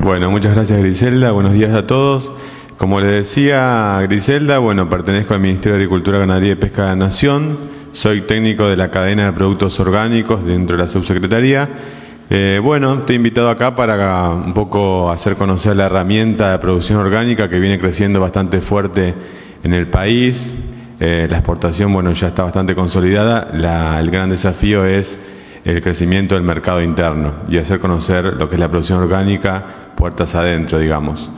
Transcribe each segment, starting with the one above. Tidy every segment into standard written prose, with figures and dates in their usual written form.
Bueno, muchas gracias Griselda, buenos días a todos. Como le decía Griselda, bueno, pertenezco al Ministerio de Agricultura, Ganadería y Pesca de la Nación, soy técnico de la cadena de productos orgánicos dentro de la subsecretaría. Bueno, te he invitado acá para un poco hacer conocer la herramienta de producción orgánica que viene creciendo bastante fuerte en el país. La exportación, bueno, ya está bastante consolidada. El gran desafío es el crecimiento del mercado interno y hacer conocer lo que es la producción orgánica puertas adentro, digamos.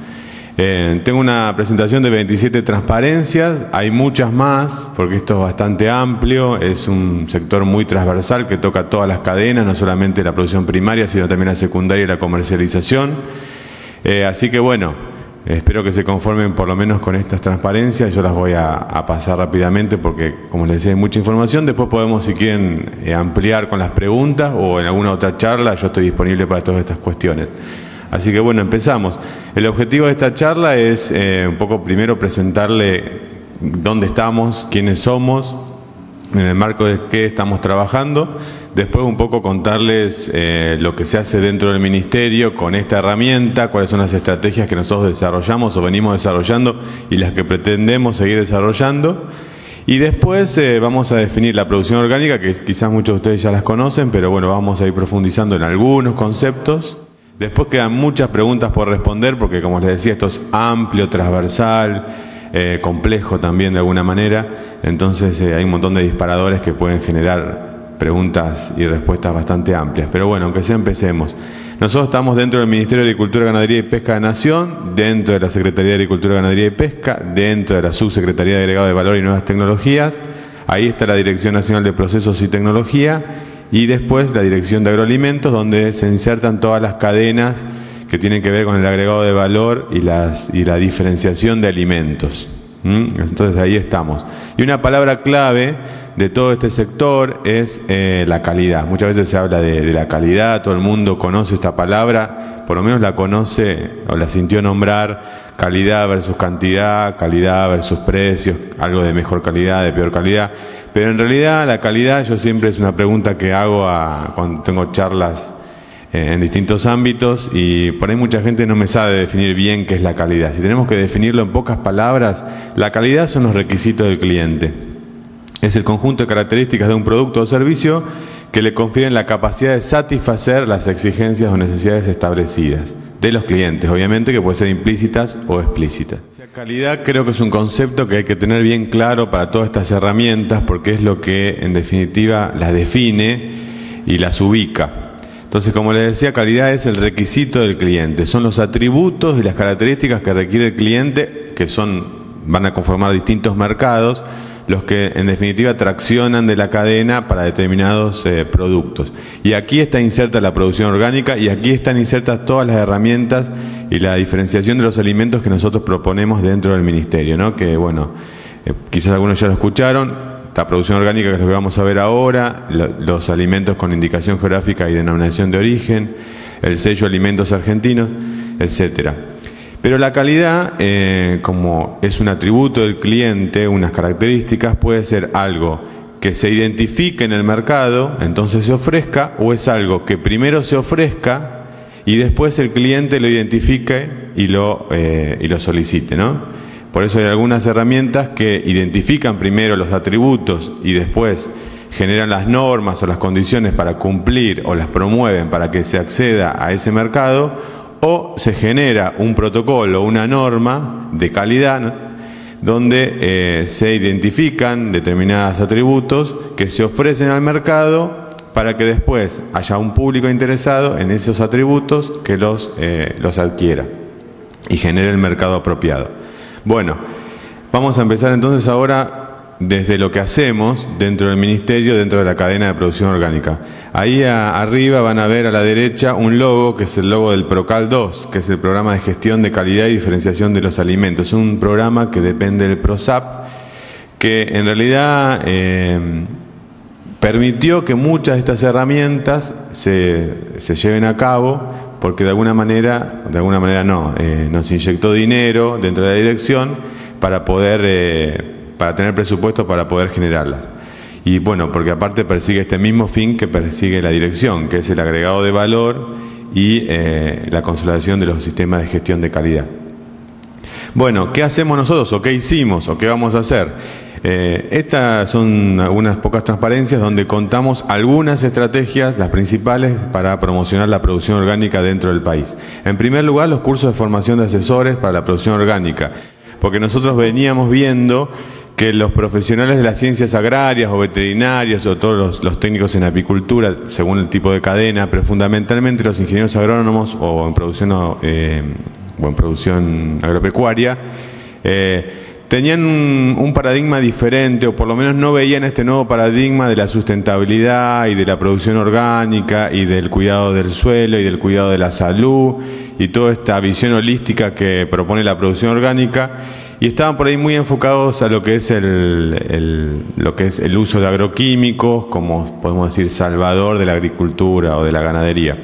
Tengo una presentación de 27 transparencias, hay muchas más porque esto es bastante amplio, es un sector muy transversal que toca todas las cadenas, no solamente la producción primaria, sino también la secundaria y la comercialización. Así que bueno, espero que se conformen por lo menos con estas transparencias. Yo las voy a pasar rápidamente porque, como les decía, hay mucha información. Después podemos, si quieren, ampliar con las preguntas o en alguna otra charla. Yo estoy disponible para todas estas cuestiones. Así que bueno, empezamos. El objetivo de esta charla es un poco primero presentarle dónde estamos, quiénes somos, en el marco de qué estamos trabajando. Después un poco contarles lo que se hace dentro del Ministerio con esta herramienta, cuáles son las estrategias que nosotros desarrollamos o venimos desarrollando y las que pretendemos seguir desarrollando. Y después vamos a definir la producción orgánica, que quizás muchos de ustedes ya las conocen, pero bueno, vamos a ir profundizando en algunos conceptos. Después quedan muchas preguntas por responder porque, como les decía, esto es amplio, transversal, complejo también de alguna manera. Entonces hay un montón de disparadores que pueden generar preguntas y respuestas bastante amplias. Pero bueno, aunque sea, empecemos. Nosotros estamos dentro del Ministerio de Agricultura, Ganadería y Pesca de Nación, dentro de la Secretaría de Agricultura, Ganadería y Pesca, dentro de la Subsecretaría de Agregado de Valor y Nuevas Tecnologías. Ahí está la Dirección Nacional de Procesos y Tecnología. Y después la Dirección de Agroalimentos, donde se insertan todas las cadenas que tienen que ver con el agregado de valor y la diferenciación de alimentos. Entonces ahí estamos. Y una palabra clave de todo este sector es la calidad. Muchas veces se habla de la calidad, todo el mundo conoce esta palabra, por lo menos la conoce o la sintió nombrar, calidad versus cantidad, calidad versus precios, algo de mejor calidad, de peor calidad. Pero en realidad la calidad, yo siempre es una pregunta que hago cuando tengo charlas en distintos ámbitos y por ahí mucha gente no me sabe definir bien qué es la calidad. Si tenemos que definirlo en pocas palabras, la calidad son los requisitos del cliente. Es el conjunto de características de un producto o servicio que le confieren la capacidad de satisfacer las exigencias o necesidades establecidas de los clientes, obviamente, que pueden ser implícitas o explícitas. La calidad creo que es un concepto que hay que tener bien claro para todas estas herramientas porque es lo que en definitiva las define y las ubica. Entonces, como les decía, calidad es el requisito del cliente, son los atributos y las características que requiere el cliente, que van a conformar distintos mercados, los que en definitiva traccionan de la cadena para determinados productos. Y aquí está inserta la producción orgánica y aquí están insertas todas las herramientas y la diferenciación de los alimentos que nosotros proponemos dentro del Ministerio, ¿no? Que bueno, quizás algunos ya lo escucharon, la producción orgánica, que es lo que vamos a ver ahora, los alimentos con indicación geográfica y denominación de origen, el sello Alimentos Argentinos, etcétera. Pero la calidad, como es un atributo del cliente, unas características, puede ser algo que se identifique en el mercado, entonces se ofrezca, o es algo que primero se ofrezca y después el cliente lo identifique y lo solicite, ¿no? Por eso hay algunas herramientas que identifican primero los atributos y después generan las normas o las condiciones para cumplir o las promueven para que se acceda a ese mercado. O se genera un protocolo, una norma de calidad, ¿no? Donde se identifican determinados atributos que se ofrecen al mercado para que después haya un público interesado en esos atributos que los adquiera y genere el mercado apropiado. Bueno, vamos a empezar entonces ahora desde lo que hacemos dentro del Ministerio, dentro de la cadena de producción orgánica. Ahí arriba van a ver a la derecha un logo, que es el logo del PROCAL 2, que es el Programa de Gestión de Calidad y Diferenciación de los Alimentos. Es un programa que depende del PROSAP, que en realidad permitió que muchas de estas herramientas se lleven a cabo, porque de alguna manera nos inyectó dinero dentro de la dirección para tener presupuesto para poder generarlas. Y bueno, porque aparte persigue este mismo fin que persigue la dirección, que es el agregado de valor y la consolidación de los sistemas de gestión de calidad. Bueno, ¿qué hacemos nosotros o qué hicimos o qué vamos a hacer? Estas son unas pocas transparencias donde contamos algunas estrategias, las principales, para promocionar la producción orgánica dentro del país. En primer lugar, los cursos de formación de asesores para la producción orgánica, porque nosotros veníamos viendo que los profesionales de las ciencias agrarias o veterinarios o todos los técnicos en apicultura, según el tipo de cadena, pero fundamentalmente los ingenieros agrónomos o en producción agropecuaria, tenían un paradigma diferente, o por lo menos no veían este nuevo paradigma de la sustentabilidad y de la producción orgánica y del cuidado del suelo y del cuidado de la salud y toda esta visión holística que propone la producción orgánica, y estaban por ahí muy enfocados a lo que es el uso de agroquímicos, como podemos decir salvador de la agricultura o de la ganadería.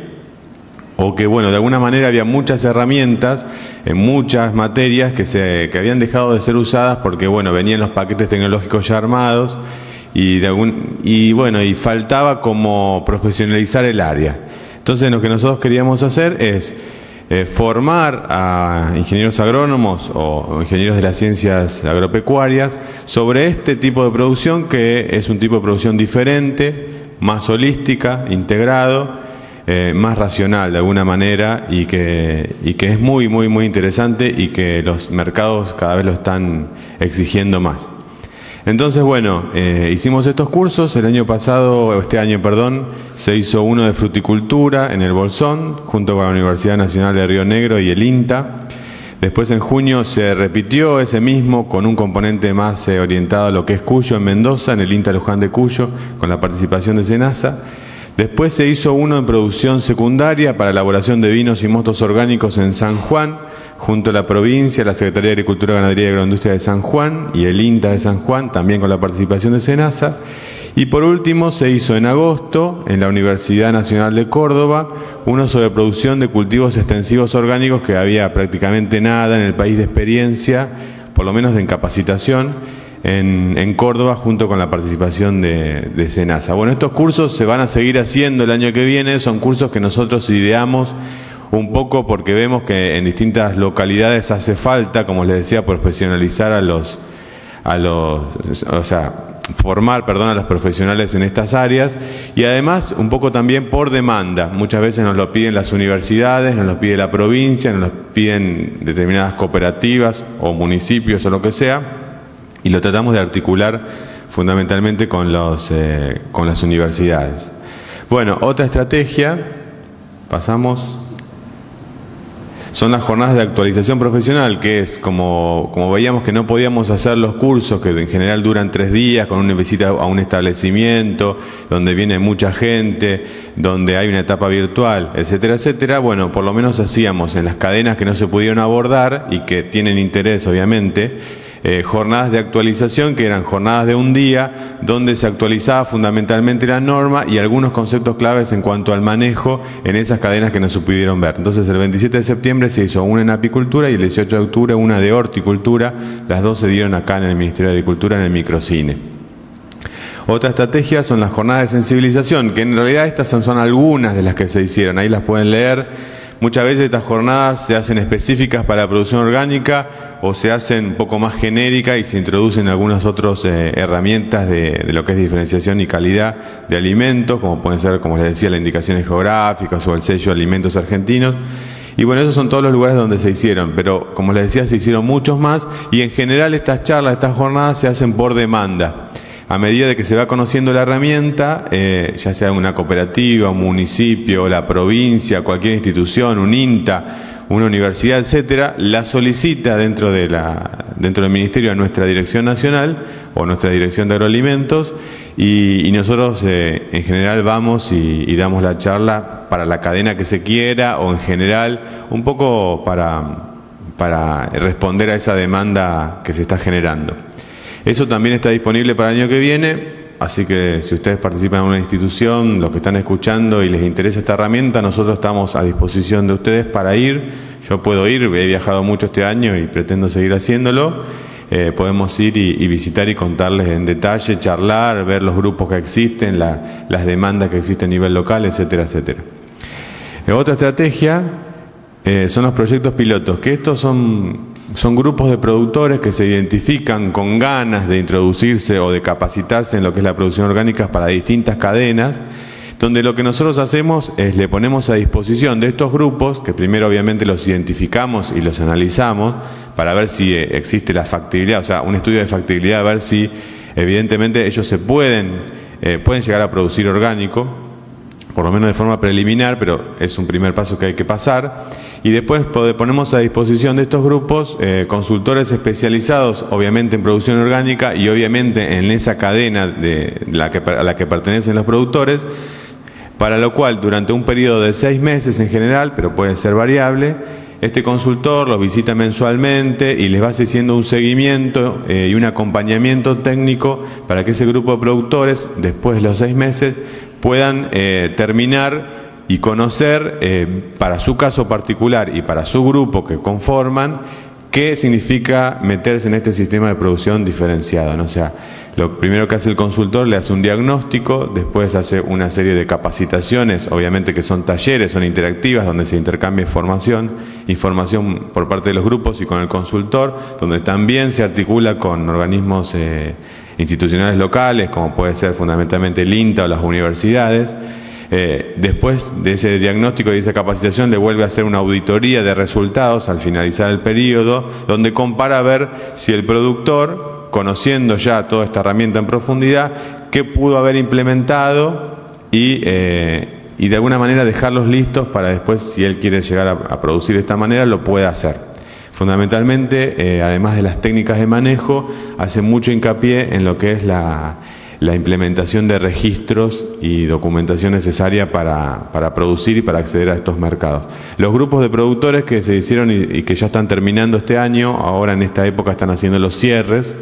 O que, bueno, de alguna manera había muchas herramientas en muchas materias que habían dejado de ser usadas porque, bueno, venían los paquetes tecnológicos ya armados y faltaba como profesionalizar el área. Entonces, lo que nosotros queríamos hacer es formar a ingenieros agrónomos o ingenieros de las ciencias agropecuarias sobre este tipo de producción, que es un tipo de producción diferente, más holística, integrado, más racional de alguna manera, y que es muy interesante y que los mercados cada vez lo están exigiendo más. Entonces, bueno, hicimos estos cursos. Este año, se hizo uno de fruticultura en el Bolsón, junto con la Universidad Nacional de Río Negro y el INTA. Después, en junio, se repitió ese mismo con un componente más orientado a lo que es Cuyo en Mendoza, en el INTA Luján de Cuyo, con la participación de SENASA. Después se hizo uno en producción secundaria para elaboración de vinos y mostos orgánicos en San Juan, junto a la provincia, la Secretaría de Agricultura, Ganadería y Agroindustria de San Juan y el INTA de San Juan, también con la participación de SENASA. Y por último se hizo en agosto, en la Universidad Nacional de Córdoba, uno sobre producción de cultivos extensivos orgánicos, que había prácticamente nada en el país de experiencia, por lo menos en capacitación, en Córdoba, junto con la participación de SENASA. Bueno, estos cursos se van a seguir haciendo el año que viene. Son cursos que nosotros ideamos un poco porque vemos que en distintas localidades hace falta, como les decía, profesionalizar formar a los profesionales en estas áreas, y además un poco también por demanda. Muchas veces nos lo piden las universidades, nos lo pide la provincia, nos lo piden determinadas cooperativas o municipios o lo que sea, y lo tratamos de articular fundamentalmente con las universidades. Bueno, otra estrategia, pasamos, son las jornadas de actualización profesional, que es como veíamos que no podíamos hacer los cursos, que en general duran 3 días, con una visita a un establecimiento, donde viene mucha gente, donde hay una etapa virtual, etcétera, etcétera. Bueno, por lo menos hacíamos en las cadenas que no se pudieron abordar y que tienen interés, obviamente, jornadas de actualización, que eran jornadas de un día, donde se actualizaba fundamentalmente la norma y algunos conceptos claves en cuanto al manejo en esas cadenas que no se pudieron ver. Entonces, el 27 de septiembre se hizo una en apicultura y el 18 de octubre una de horticultura. Las dos se dieron acá en el Ministerio de Agricultura, en el microcine. Otra estrategia son las jornadas de sensibilización, que en realidad estas son algunas de las que se hicieron. Ahí las pueden leer. Muchas veces estas jornadas se hacen específicas para la producción orgánica o se hacen un poco más genéricas y se introducen algunas otras herramientas de lo que es diferenciación y calidad de alimentos, como pueden ser, como les decía, las indicaciones geográficas o el sello de alimentos argentinos. Y bueno, esos son todos los lugares donde se hicieron, pero como les decía, se hicieron muchos más, y en general estas charlas, estas jornadas se hacen por demanda. A medida de que se va conociendo la herramienta, ya sea una cooperativa, un municipio, la provincia, cualquier institución, un INTA, una universidad, etcétera, la solicita dentro del Ministerio a nuestra Dirección Nacional o nuestra Dirección de Agroalimentos, y nosotros en general vamos y damos la charla para la cadena que se quiera, o en general un poco para responder a esa demanda que se está generando. Eso también está disponible para el año que viene, así que si ustedes participan en una institución, los que están escuchando y les interesa esta herramienta, nosotros estamos a disposición de ustedes para ir. Yo puedo ir, he viajado mucho este año y pretendo seguir haciéndolo. Podemos ir y visitar y contarles en detalle, charlar, ver los grupos que existen, las demandas que existen a nivel local, etcétera, etcétera. Otra estrategia son los proyectos pilotos, que estos son grupos de productores que se identifican con ganas de introducirse o de capacitarse en lo que es la producción orgánica para distintas cadenas, donde lo que nosotros hacemos es le ponemos a disposición de estos grupos, que primero obviamente los identificamos y los analizamos para ver si existe la factibilidad, o sea, un estudio de factibilidad, a ver si evidentemente ellos se pueden llegar a producir orgánico, por lo menos de forma preliminar, pero es un primer paso que hay que pasar. Y después ponemos a disposición de estos grupos consultores especializados, obviamente en producción orgánica y obviamente en esa cadena a la que pertenecen los productores, para lo cual durante un periodo de 6 meses en general, pero puede ser variable, este consultor los visita mensualmente y les va haciendo un seguimiento y un acompañamiento técnico para que ese grupo de productores, después de los 6 meses, puedan terminar y conocer para su caso particular y para su grupo que conforman qué significa meterse en este sistema de producción diferenciado, ¿no? O sea, lo primero que hace el consultor, le hace un diagnóstico, después hace una serie de capacitaciones, obviamente que son talleres, son interactivas, donde se intercambia información por parte de los grupos y con el consultor, donde también se articula con organismos institucionales locales, como puede ser fundamentalmente el INTA o las universidades. Después de ese diagnóstico y de esa capacitación le vuelve a hacer una auditoría de resultados al finalizar el periodo, donde compara a ver si el productor, conociendo ya toda esta herramienta en profundidad, qué pudo haber implementado y de alguna manera dejarlos listos para después, si él quiere llegar a producir de esta manera, lo pueda hacer. Fundamentalmente, además de las técnicas de manejo, hace mucho hincapié en lo que es la implementación de registros y documentación necesaria para producir y para acceder a estos mercados. Los grupos de productores que se hicieron y que ya están terminando este año, ahora en esta época están haciendo los cierres,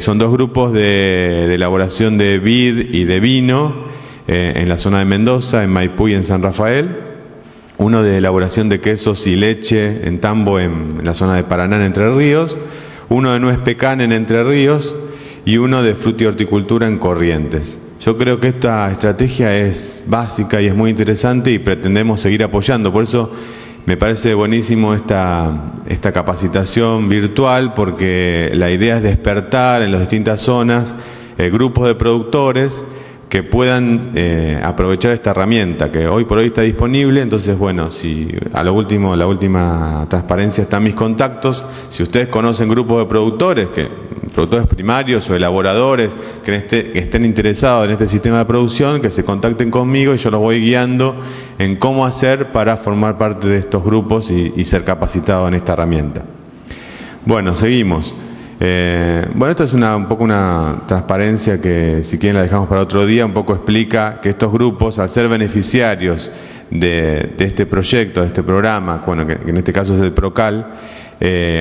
son 2 grupos de elaboración de vid y de vino en la zona de Mendoza, en Maipú y en San Rafael. Uno de elaboración de quesos y leche en Tambo, en la zona de Paraná, en Entre Ríos. Uno de nuez pecan en Entre Ríos. Y uno de fruta y horticultura en Corrientes. Yo creo que esta estrategia es básica y es muy interesante y pretendemos seguir apoyando. Por eso me parece buenísimo esta capacitación virtual, porque la idea es despertar en las distintas zonas grupos de productores que puedan aprovechar esta herramienta que hoy por hoy está disponible. Entonces, bueno, si a lo último, la última transparencia están mis contactos. Si ustedes conocen grupos de productores primarios o elaboradores que estén interesados en este sistema de producción, que se contacten conmigo y yo los voy guiando en cómo hacer para formar parte de estos grupos y ser capacitado en esta herramienta. Bueno, seguimos. Esta es un poco una transparencia que, si quieren, la dejamos para otro día. Un poco explica que estos grupos, al ser beneficiarios de este proyecto, de este programa, bueno, que en este caso es el PROCAL,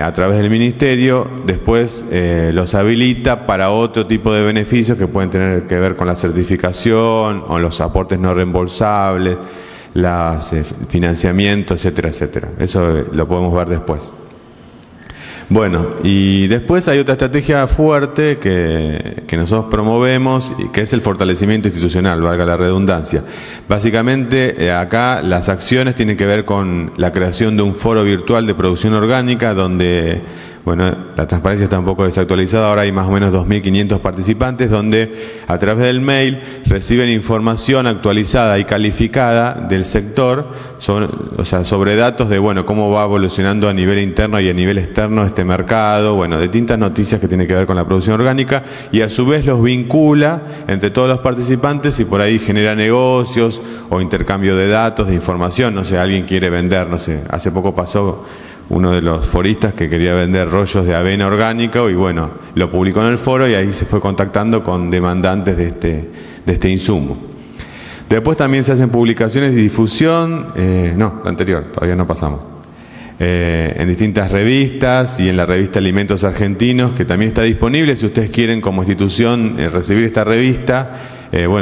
a través del Ministerio, después los habilita para otro tipo de beneficios que pueden tener que ver con la certificación o los aportes no reembolsables, los financiamientos, etcétera, etcétera. Eso lo podemos ver después. Bueno, y después hay otra estrategia fuerte que nosotros promovemos, y que es el fortalecimiento institucional, valga la redundancia. Básicamente, acá las acciones tienen que ver con la creación de un foro virtual de producción orgánica, donde, bueno, la transparencia está un poco desactualizada, ahora hay más o menos 2.500 participantes, donde a través del mail reciben información actualizada y calificada del sector, sobre datos de, bueno, cómo va evolucionando a nivel interno y a nivel externo este mercado, bueno, de distintas noticias que tienen que ver con la producción orgánica, y a su vez los vincula entre todos los participantes y por ahí genera negocios o intercambio de datos, de información. No sé, alguien quiere vender, no sé, hace poco pasó uno de los foristas que quería vender rollos de avena orgánica y, bueno, lo publicó en el foro y ahí se fue contactando con demandantes de este insumo. Después también se hacen publicaciones de difusión, la anterior, todavía no pasamos, en distintas revistas y en la revista Alimentos Argentinos, que también está disponible si ustedes quieren como institución recibir esta revista.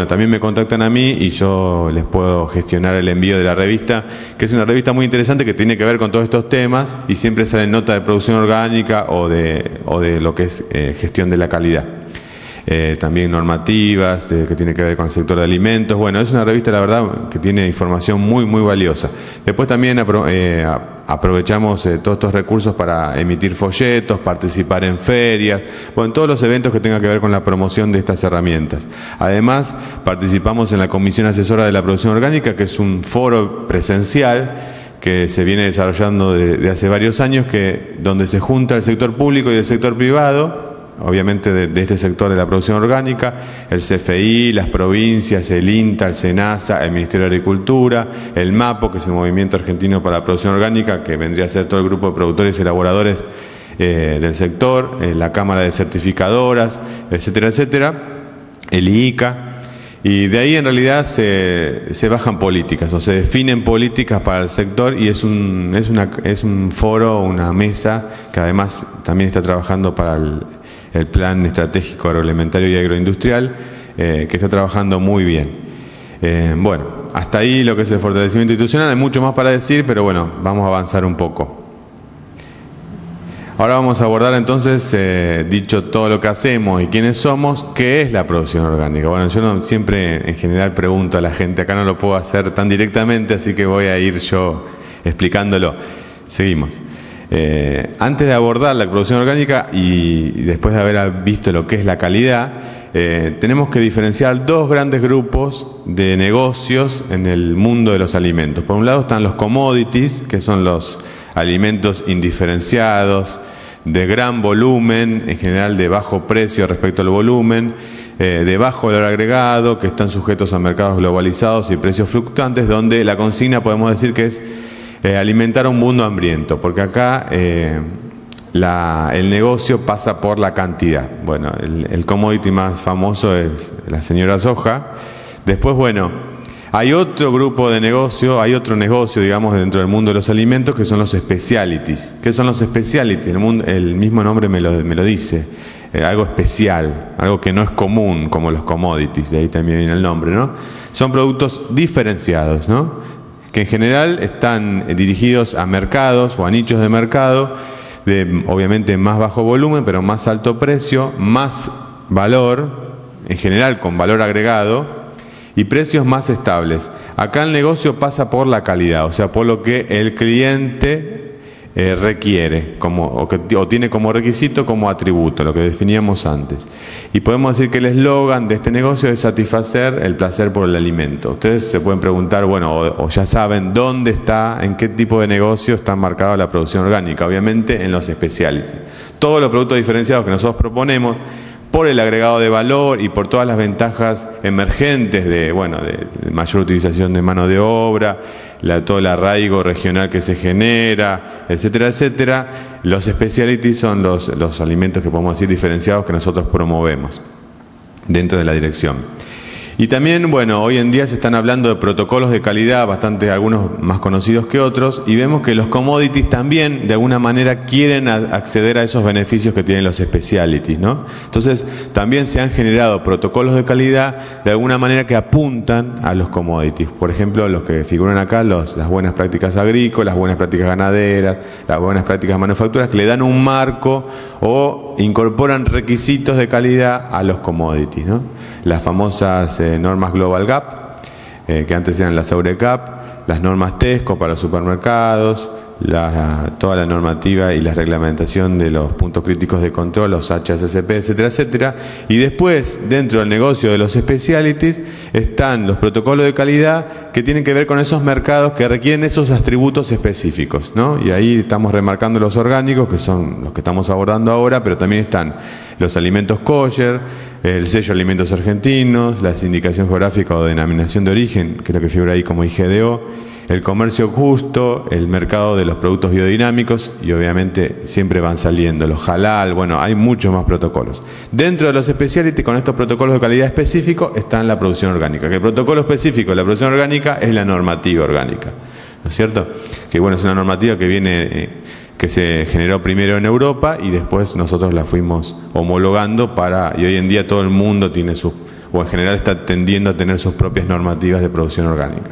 También me contactan a mí y yo les puedo gestionar el envío de la revista, que es una revista muy interesante que tiene que ver con todos estos temas y siempre salen notas de producción orgánica o de lo que es gestión de la calidad. también normativas que tiene que ver con el sector de alimentos. Bueno, es una revista, la verdad, que tiene información muy, muy valiosa. Después también aprovechamos todos estos recursos para emitir folletos, participar en ferias, bueno, en todos los eventos que tengan que ver con la promoción de estas herramientas. Además, participamos en la Comisión Asesora de la Producción Orgánica, que es un foro presencial que se viene desarrollando de hace varios años, donde se junta el sector público y el sector privado, obviamente de este sector de la producción orgánica, el CFI, las provincias, el INTA, el SENASA, el Ministerio de Agricultura, el MAPO, que es el Movimiento Argentino para la Producción Orgánica, que vendría a ser todo el grupo de productores y elaboradores del sector, la Cámara de Certificadoras, etcétera, etcétera, el IICA. Y de ahí en realidad se bajan políticas o se definen políticas para el sector, y es un foro, una mesa que además también está trabajando para el Plan Estratégico Agroalimentario y Agroindustrial, que está trabajando muy bien. Bueno, hasta ahí lo que es el fortalecimiento institucional. Hay mucho más para decir, pero bueno, vamos a avanzar un poco. Ahora vamos a abordar entonces, dicho todo lo que hacemos y quiénes somos, ¿qué es la producción orgánica? Bueno, yo siempre en general pregunto a la gente, acá no lo puedo hacer tan directamente, así que voy a ir yo explicándolo. Seguimos. Antes de abordar la producción orgánica y después de haber visto lo que es la calidad, tenemos que diferenciar dos grandes grupos de negocios en el mundo de los alimentos. Por un lado están los commodities, que son los alimentos indiferenciados, de gran volumen, en general de bajo precio respecto al volumen, de bajo valor agregado, que están sujetos a mercados globalizados y precios fluctuantes, donde la consigna podemos decir que es alimentar un mundo hambriento, porque acá el negocio pasa por la cantidad. Bueno, el commodity más famoso es la señora soja. Después, bueno, hay otro grupo de negocio, hay otro negocio, digamos, dentro del mundo de los alimentos, que son los specialities. ¿Qué son los specialities? El mismo nombre me lo dice. Algo especial, algo que no es común, como los commodities, de ahí también viene el nombre, ¿no? Son productos diferenciados, ¿no? Que en general están dirigidos a mercados o a nichos de mercado de, obviamente, más bajo volumen, pero más alto precio, más valor, en general con valor agregado, y precios más estables. Acá el negocio pasa por la calidad, o sea, por lo que el cliente requiere o tiene como requisito, como atributo, lo que definíamos antes. Y podemos decir que el eslogan de este negocio es satisfacer el placer por el alimento. Ustedes se pueden preguntar, bueno, o ya saben dónde está, en qué tipo de negocio está marcada la producción orgánica. Obviamente en los specialty. Todos los productos diferenciados que nosotros proponemos, por el agregado de valor y por todas las ventajas emergentes de mayor utilización de mano de obra, todo el arraigo regional que se genera, etcétera, etcétera. Los specialties son los alimentos que podemos decir diferenciados que nosotros promovemos dentro de la dirección. Y también, bueno, hoy en día se están hablando de protocolos de calidad, algunos más conocidos que otros, y vemos que los commodities también, de alguna manera, quieren acceder a esos beneficios que tienen los specialities, ¿no? Entonces, también se han generado protocolos de calidad, de alguna manera, que apuntan a los commodities. Por ejemplo, los que figuran acá, las buenas prácticas agrícolas, las buenas prácticas ganaderas, las buenas prácticas manufactureras, que le dan un marco o incorporan requisitos de calidad a los commodities, ¿no? Las famosas normas Global Gap, que antes eran las EURECAP, las normas TESCO para los supermercados, toda la normativa y la reglamentación de los puntos críticos de control, los HACCP, etcétera, etcétera. Y después, dentro del negocio de los specialities, están los protocolos de calidad que tienen que ver con esos mercados que requieren esos atributos específicos, ¿no? Y ahí estamos remarcando los orgánicos, que son los que estamos abordando ahora, pero también están los alimentos kosher, el sello Alimentos Argentinos, la indicación geográfica o denominación de origen, que es lo que figura ahí como IGDO, el comercio justo, el mercado de los productos biodinámicos, y obviamente siempre van saliendo los halal. Bueno, hay muchos más protocolos. Dentro de los specialty, con estos protocolos de calidad específicos, está en la producción orgánica. Que el protocolo específico de la producción orgánica es la normativa orgánica, ¿no es cierto? Que bueno, es una normativa que se generó primero en Europa y después nosotros la fuimos homologando y hoy en día todo el mundo tiene o en general está tendiendo a tener sus propias normativas de producción orgánica.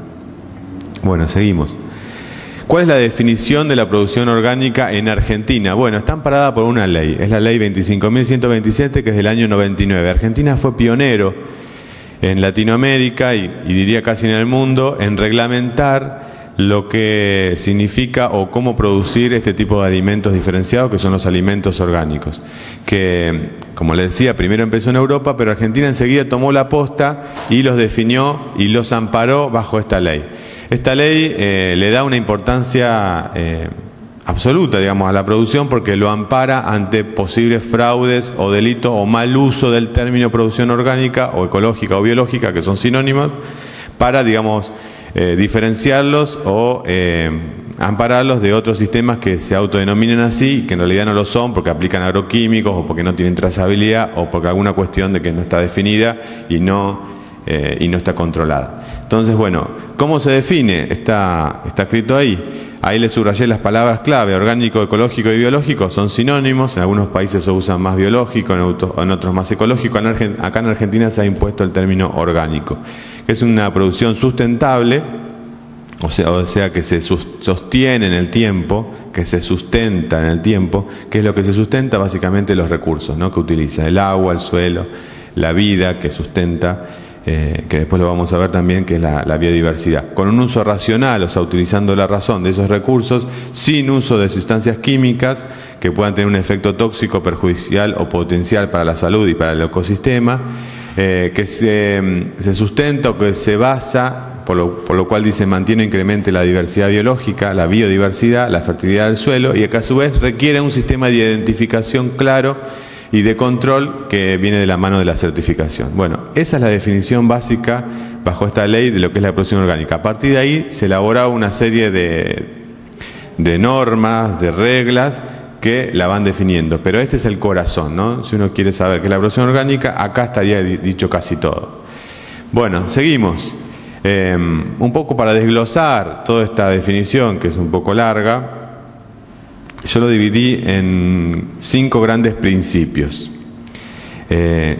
Bueno, seguimos. ¿Cuál es la definición de la producción orgánica en Argentina? Bueno, está amparada por una ley, es la ley 25.127, que es del año 99. Argentina fue pionero en Latinoamérica y diría casi en el mundo en reglamentar lo que significa o cómo producir este tipo de alimentos diferenciados, que son los alimentos orgánicos, que, como les decía, primero empezó en Europa, pero Argentina enseguida tomó la posta y los definió y los amparó bajo esta ley. Esta ley le da una importancia absoluta, digamos, a la producción, porque lo ampara ante posibles fraudes o delitos o mal uso del término producción orgánica o ecológica o biológica, que son sinónimos, para, digamos, diferenciarlos o ampararlos de otros sistemas que se autodenominan así y que en realidad no lo son porque aplican agroquímicos o porque no tienen trazabilidad o por alguna cuestión de que no está definida y no está controlada. Entonces, bueno, ¿cómo se define? Está escrito ahí. Ahí le subrayé las palabras clave: orgánico, ecológico y biológico son sinónimos. En algunos países se usan más biológico, en otros más ecológico. Acá en Argentina se ha impuesto el término orgánico, que es una producción sustentable, o sea que se sostiene en el tiempo, que se sustenta en el tiempo. ¿Qué es lo que se sustenta? Básicamente los recursos, ¿no?, que utiliza: el agua, el suelo, la vida que sustenta, que después lo vamos a ver también, que es la biodiversidad, con un uso racional, o sea, utilizando la razón de esos recursos, sin uso de sustancias químicas que puedan tener un efecto tóxico, perjudicial o potencial para la salud y para el ecosistema, que se sustenta o que se basa, por lo cual dice mantiene o incremente la diversidad biológica, la biodiversidad, la fertilidad del suelo, y que a su vez requiere un sistema de identificación claro y de control que viene de la mano de la certificación. Bueno, esa es la definición básica bajo esta ley de lo que es la producción orgánica. A partir de ahí se elaboraba una serie de normas, de reglas que la van definiendo, pero este es el corazón, ¿no? Si uno quiere saber qué es la producción orgánica, acá estaría dicho casi todo. Bueno, seguimos. Un poco para desglosar toda esta definición, que es un poco larga, yo lo dividí en 5 grandes principios.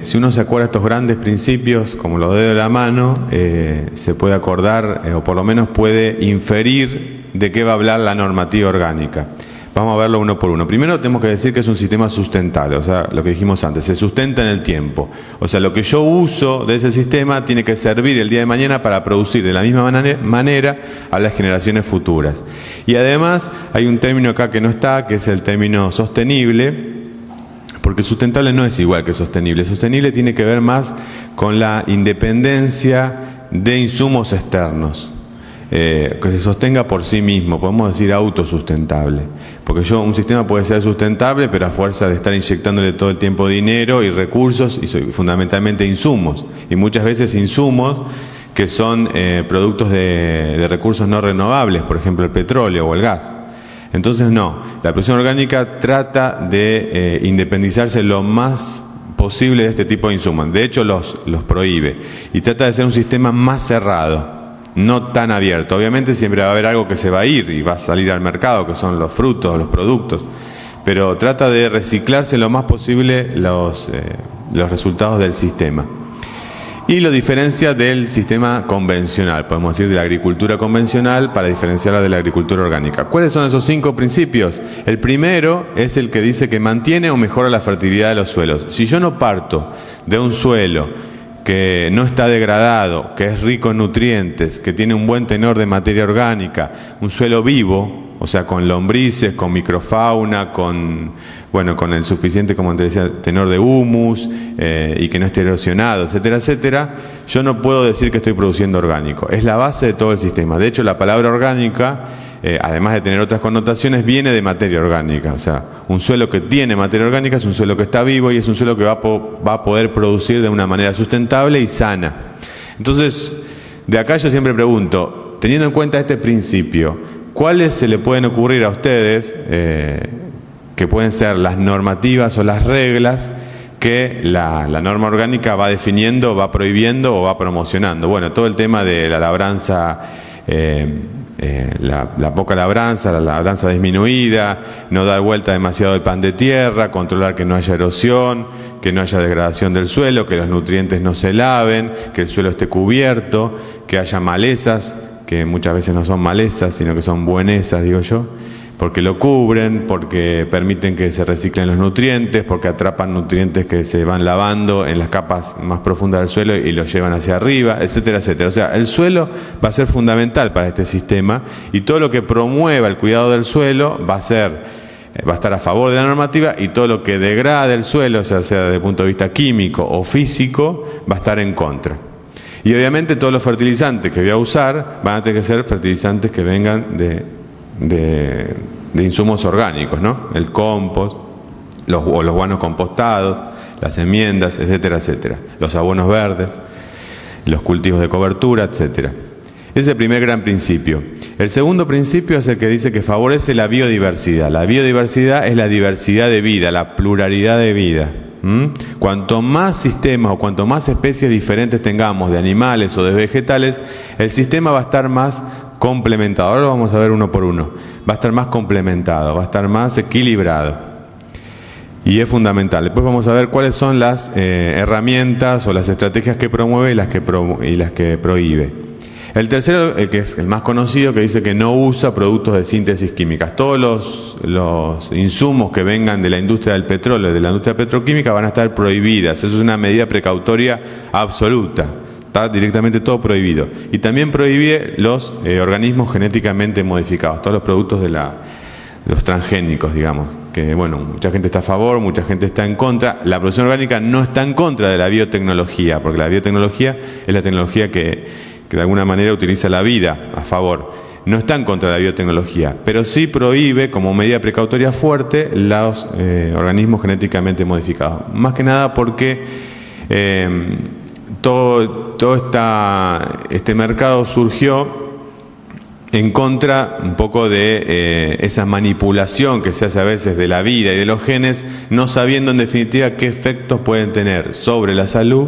Si uno se acuerda de estos grandes principios, como los dedos de la mano, se puede acordar, o por lo menos puede inferir de qué va a hablar la normativa orgánica. Vamos a verlo uno por uno. Primero tenemos que decir que es un sistema sustentable, o sea, lo que dijimos antes, se sustenta en el tiempo. O sea, lo que yo uso de ese sistema tiene que servir el día de mañana para producir de la misma manera a las generaciones futuras. Y además hay un término acá que no está, que es el término sostenible, porque sustentable no es igual que sostenible. Sostenible tiene que ver más con la independencia de insumos externos. Que se sostenga por sí mismo, podemos decir autosustentable, porque un sistema puede ser sustentable, pero a fuerza de estar inyectándole todo el tiempo dinero y recursos y fundamentalmente insumos, y muchas veces insumos que son productos de recursos no renovables, por ejemplo el petróleo o el gas. Entonces no, la producción orgánica trata de independizarse lo más posible de este tipo de insumos, de hecho los prohíbe, y trata de ser un sistema más cerrado, no tan abierto. Obviamente siempre va a haber algo que se va a ir y va a salir al mercado, que son los frutos, los productos, pero trata de reciclarse lo más posible los resultados del sistema. Y lo diferencia del sistema convencional, podemos decir de la agricultura convencional, para diferenciarla de la agricultura orgánica. ¿Cuáles son esos 5 principios? El primero es el que dice que mantiene o mejora la fertilidad de los suelos. Si yo no parto de un suelo que no está degradado, que es rico en nutrientes, que tiene un buen tenor de materia orgánica, un suelo vivo, o sea, con lombrices, con microfauna, con el suficiente, como te decía, tenor de humus, y que no esté erosionado, etcétera, etcétera, yo no puedo decir que estoy produciendo orgánico. Es la base de todo el sistema. De hecho, la palabra orgánica, además de tener otras connotaciones, viene de materia orgánica. O sea, un suelo que tiene materia orgánica es un suelo que está vivo y es un suelo que va a poder producir de una manera sustentable y sana. Entonces, de acá yo siempre pregunto, teniendo en cuenta este principio, ¿cuáles se le pueden ocurrir a ustedes que pueden ser las normativas o las reglas que la norma orgánica va definiendo, va prohibiendo o va promocionando? Bueno, todo el tema de la labranza, la poca labranza, la labranza disminuida, no dar vuelta demasiado el pan de tierra, controlar que no haya erosión, que no haya degradación del suelo, que los nutrientes no se laven, que el suelo esté cubierto, que haya malezas que muchas veces no son malezas, sino que son buenesas, digo yo, porque lo cubren, porque permiten que se reciclen los nutrientes, porque atrapan nutrientes que se van lavando en las capas más profundas del suelo y los llevan hacia arriba, etcétera, etcétera. O sea, el suelo va a ser fundamental para este sistema, y todo lo que promueva el cuidado del suelo va a estar a favor de la normativa, y todo lo que degrade el suelo, ya sea desde el punto de vista químico o físico, va a estar en contra. Y obviamente todos los fertilizantes que voy a usar van a tener que ser fertilizantes que vengan de insumos orgánicos, ¿no? El compost, los guanos compostados, las enmiendas, etcétera, etcétera. Los abonos verdes, los cultivos de cobertura, etcétera. Ese es el primer gran principio. El segundo principio es el que dice que favorece la biodiversidad. La biodiversidad es la diversidad de vida, la pluralidad de vida. Cuanto más sistemas o cuanto más especies diferentes tengamos de animales o de vegetales, el sistema va a estar más complementado. Ahora lo vamos a ver uno por uno. Va a estar más complementado, va a estar más equilibrado. Y es fundamental. Después vamos a ver cuáles son las herramientas o las estrategias que promueve y las que prohíbe. El tercero, el que es el más conocido, que dice que no usa productos de síntesis químicas. Todos los insumos que vengan de la industria del petróleo, de la industria petroquímica, van a estar prohibidas. Eso es una medida precautoria absoluta. Está directamente todo prohibido. Y también prohíbe los organismos genéticamente modificados, todos los productos de los transgénicos, digamos. Que bueno, mucha gente está a favor, mucha gente está en contra. La producción orgánica no está en contra de la biotecnología, porque la biotecnología es la tecnología que de alguna manera utiliza la vida a favor. No está en contra de la biotecnología, pero sí prohíbe como medida precautoria fuerte los organismos genéticamente modificados. Más que nada porque todo este mercado surgió en contra un poco de esa manipulación que se hace a veces de la vida y de los genes, no sabiendo en definitiva qué efectos pueden tener sobre la salud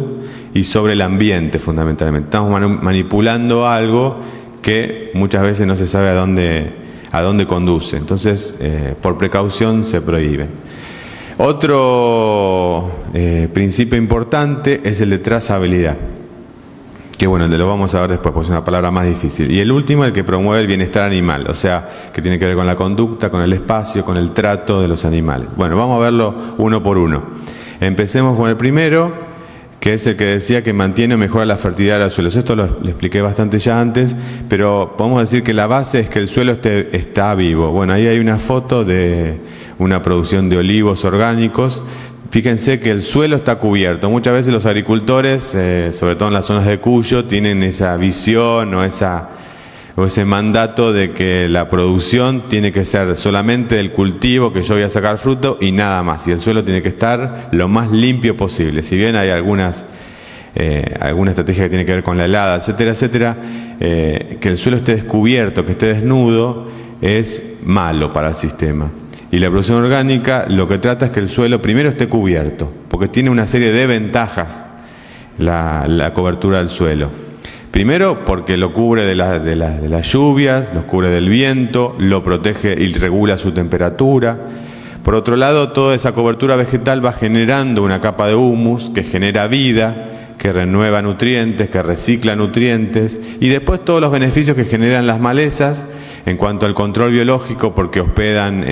y sobre el ambiente fundamentalmente. Estamos manipulando algo que muchas veces no se sabe a dónde conduce. Entonces, por precaución se prohíbe. Otro principio importante es el de trazabilidad, que bueno, lo vamos a ver después, porque es una palabra más difícil. Y el último, el que promueve el bienestar animal, o sea, que tiene que ver con la conducta, con el espacio, con el trato de los animales. Bueno, vamos a verlo uno por uno. Empecemos con el primero, que es el que decía que mantiene o mejora la fertilidad de los suelos. Esto lo expliqué bastante ya antes, pero podemos decir que la base es que el suelo está vivo. Bueno, ahí hay una foto de una producción de olivos orgánicos. Fíjense que el suelo está cubierto. Muchas veces los agricultores, sobre todo en las zonas de Cuyo, tienen esa visión o ese mandato de que la producción tiene que ser solamente el cultivo, que yo voy a sacar fruto y nada más. Y el suelo tiene que estar lo más limpio posible. Si bien hay alguna estrategia que tiene que ver con la helada, etcétera, etcétera, que el suelo esté descubierto, que esté desnudo, es malo para el sistema. Y la producción orgánica lo que trata es que el suelo primero esté cubierto, porque tiene una serie de ventajas la cobertura del suelo. Primero, porque lo cubre de las lluvias, lo cubre del viento, lo protege y regula su temperatura. Por otro lado, toda esa cobertura vegetal va generando una capa de humus que genera vida, que renueva nutrientes, que recicla nutrientes, y después todos los beneficios que generan las malezas en cuanto al control biológico, porque hospedan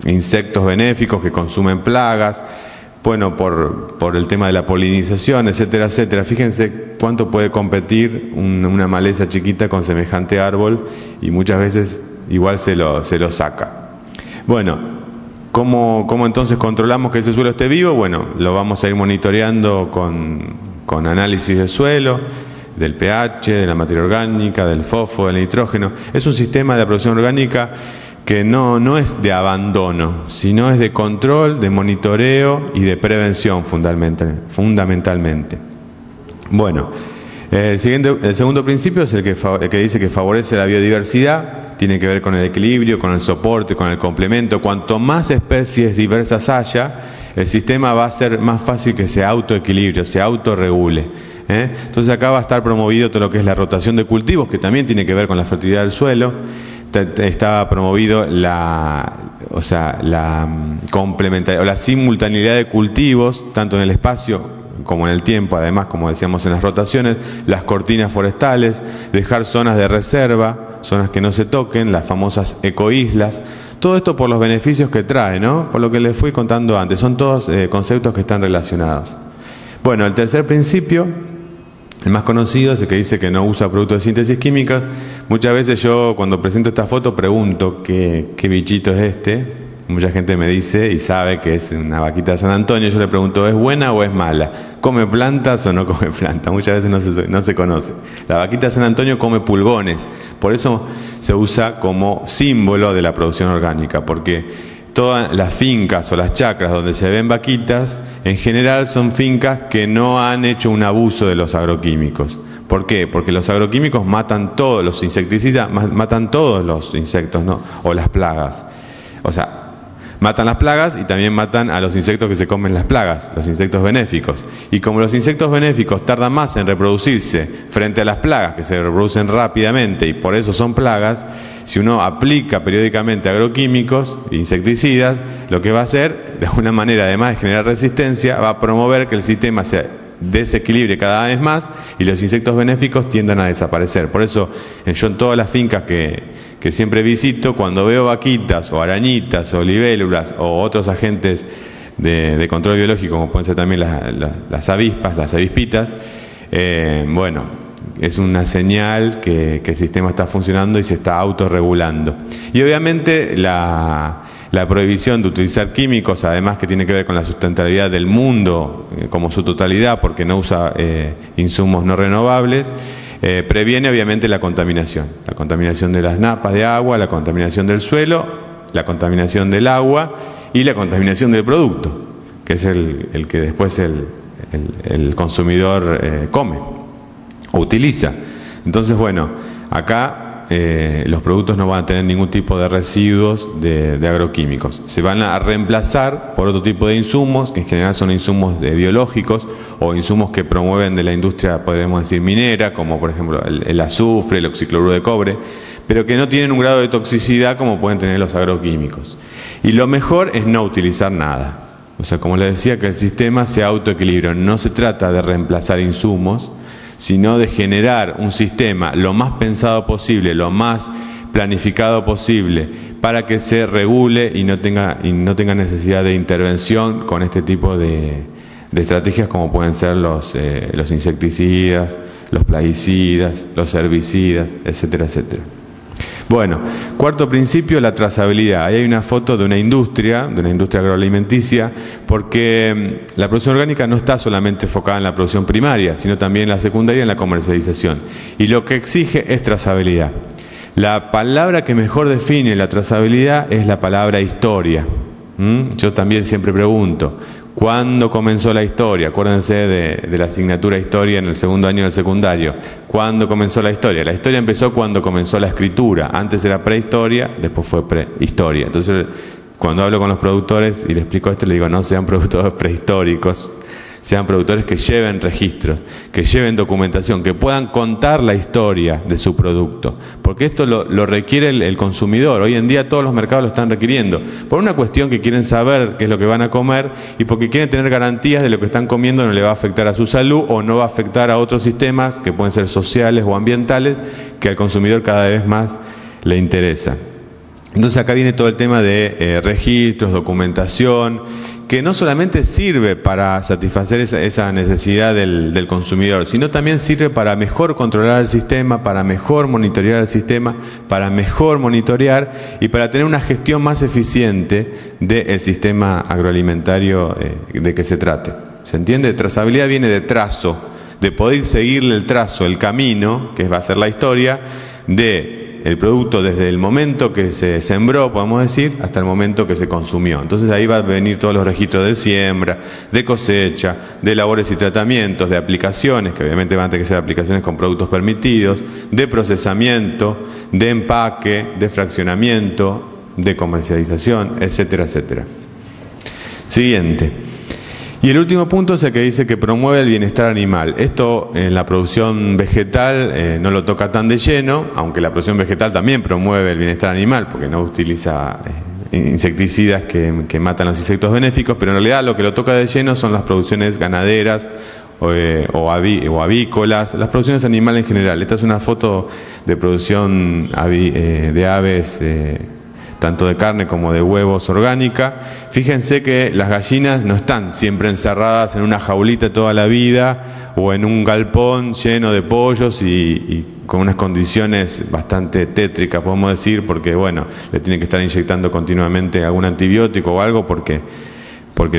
insectos benéficos que consumen plagas, bueno, por el tema de la polinización, etcétera, etcétera. Fíjense cuánto puede competir una maleza chiquita con semejante árbol, y muchas veces igual se lo saca. Bueno, ¿cómo entonces controlamos que ese suelo esté vivo? Bueno, lo vamos a ir monitoreando con análisis de suelo, del pH, de la materia orgánica, del fosfo, del nitrógeno. Es un sistema de producción orgánica que no es de abandono, sino es de control, de monitoreo y de prevención fundamentalmente. Bueno, el segundo principio es el que dice que favorece la biodiversidad. Tiene que ver con el equilibrio, con el soporte, con el complemento. Cuanto más especies diversas haya, el sistema va a ser más fácil que se autoequilibre, se autorregule. Entonces acá va a estar promovido todo lo que es la rotación de cultivos, que también tiene que ver con la fertilidad del suelo. Está promovido la complementaridad o la simultaneidad de cultivos, tanto en el espacio como en el tiempo, además, como decíamos en las rotaciones, las cortinas forestales, dejar zonas de reserva, zonas que no se toquen, las famosas ecoislas. Todo esto por los beneficios que trae, ¿no? Por lo que les fui contando antes. Son todos conceptos que están relacionados. Bueno, el tercer principio, el más conocido, es el que dice que no usa productos de síntesis química. Muchas veces yo, cuando presento esta foto, pregunto qué bichito es este. Mucha gente me dice y sabe que es una vaquita de San Antonio. Yo le pregunto, ¿es buena o es mala? ¿Come plantas o no come plantas? Muchas veces no se conoce. La vaquita de San Antonio come pulgones. Por eso se usa como símbolo de la producción orgánica, porque todas las fincas o las chacras donde se ven vaquitas, en general son fincas que no han hecho un abuso de los agroquímicos. ¿Por qué? Porque los agroquímicos matan todos, los insecticidas matan todos los insectos, ¿no? O las plagas. O sea, matan las plagas y también matan a los insectos que se comen las plagas, los insectos benéficos. Y como los insectos benéficos tardan más en reproducirse frente a las plagas, que se reproducen rápidamente y por eso son plagas, si uno aplica periódicamente agroquímicos, insecticidas, lo que va a hacer, de alguna manera, además de generar resistencia, va a promover que el sistema se desequilibre cada vez más y los insectos benéficos tiendan a desaparecer. Por eso yo en todas las fincas que siempre visito, cuando veo vaquitas o arañitas o libélulas o otros agentes de control biológico, como pueden ser también las avispas, las avispitas, bueno, es una señal que el sistema está funcionando y se está autorregulando. Y obviamente la prohibición de utilizar químicos, además que tiene que ver con la sustentabilidad del mundo como su totalidad, porque no usa insumos no renovables, previene obviamente la contaminación de las napas de agua, la contaminación del suelo, la contaminación del agua y la contaminación del producto, que es el que después el consumidor come o utiliza. Entonces, bueno, acá los productos no van a tener ningún tipo de residuos de agroquímicos. Se van a reemplazar por otro tipo de insumos, que en general son insumos biológicos o insumos que promueven de la industria, podríamos decir, minera, como por ejemplo el azufre, el oxicloruro de cobre, pero que no tienen un grado de toxicidad como pueden tener los agroquímicos. Y lo mejor es no utilizar nada. O sea, como les decía, que el sistema se autoequilibra. No se trata de reemplazar insumos, sino de generar un sistema lo más pensado posible, lo más planificado posible, para que se regule y no tenga necesidad de intervención con este tipo de estrategias, como pueden ser los insecticidas, los plaguicidas, los herbicidas, etcétera, etcétera. Bueno, cuarto principio, la trazabilidad. Ahí hay una foto de una industria agroalimenticia, porque la producción orgánica no está solamente enfocada en la producción primaria, sino también en la secundaria y en la comercialización. Y lo que exige es trazabilidad. La palabra que mejor define la trazabilidad es la palabra historia. Yo también siempre pregunto, ¿cuándo comenzó la historia? Acuérdense de la asignatura historia en el segundo año del secundario. ¿Cuándo comenzó la historia? La historia empezó cuando comenzó la escritura. Antes era prehistoria, después fue prehistoria. Entonces, cuando hablo con los productores y les explico esto, les digo, no sean productores prehistóricos, sean productores que lleven registros, que lleven documentación, que puedan contar la historia de su producto. Porque esto lo requiere el consumidor. Hoy en día todos los mercados lo están requiriendo. Por una cuestión que quieren saber qué es lo que van a comer y porque quieren tener garantías de lo que están comiendo no le va a afectar a su salud o no va a afectar a otros sistemas que pueden ser sociales o ambientales que al consumidor cada vez más le interesa. Entonces acá viene todo el tema de registros, documentación, que no solamente sirve para satisfacer esa necesidad del consumidor, sino también sirve para mejor controlar el sistema, para mejor monitorear el sistema, para mejor monitorear y para tener una gestión más eficiente del sistema agroalimentario de que se trate. ¿Se entiende? Trazabilidad viene de trazo, de poder seguirle el trazo, el camino, que va a ser la historia, de el producto desde el momento que se sembró, podemos decir, hasta el momento que se consumió. Entonces ahí va a venir todos los registros de siembra, de cosecha, de labores y tratamientos, de aplicaciones, que obviamente van a tener que ser aplicaciones con productos permitidos, de procesamiento, de empaque, de fraccionamiento, de comercialización, etcétera, etcétera. Siguiente. Y el último punto es el que dice que promueve el bienestar animal. Esto en la producción vegetal no lo toca tan de lleno, aunque la producción vegetal también promueve el bienestar animal, porque no utiliza insecticidas que matan los insectos benéficos, pero en realidad lo que lo toca de lleno son las producciones ganaderas o avícolas, las producciones animales en general. Esta es una foto de producción de aves, tanto de carne como de huevos orgánica. Fíjense que las gallinas no están siempre encerradas en una jaulita toda la vida o en un galpón lleno de pollos y con unas condiciones bastante tétricas, podemos decir, porque bueno, le tienen que estar inyectando continuamente algún antibiótico o algo porque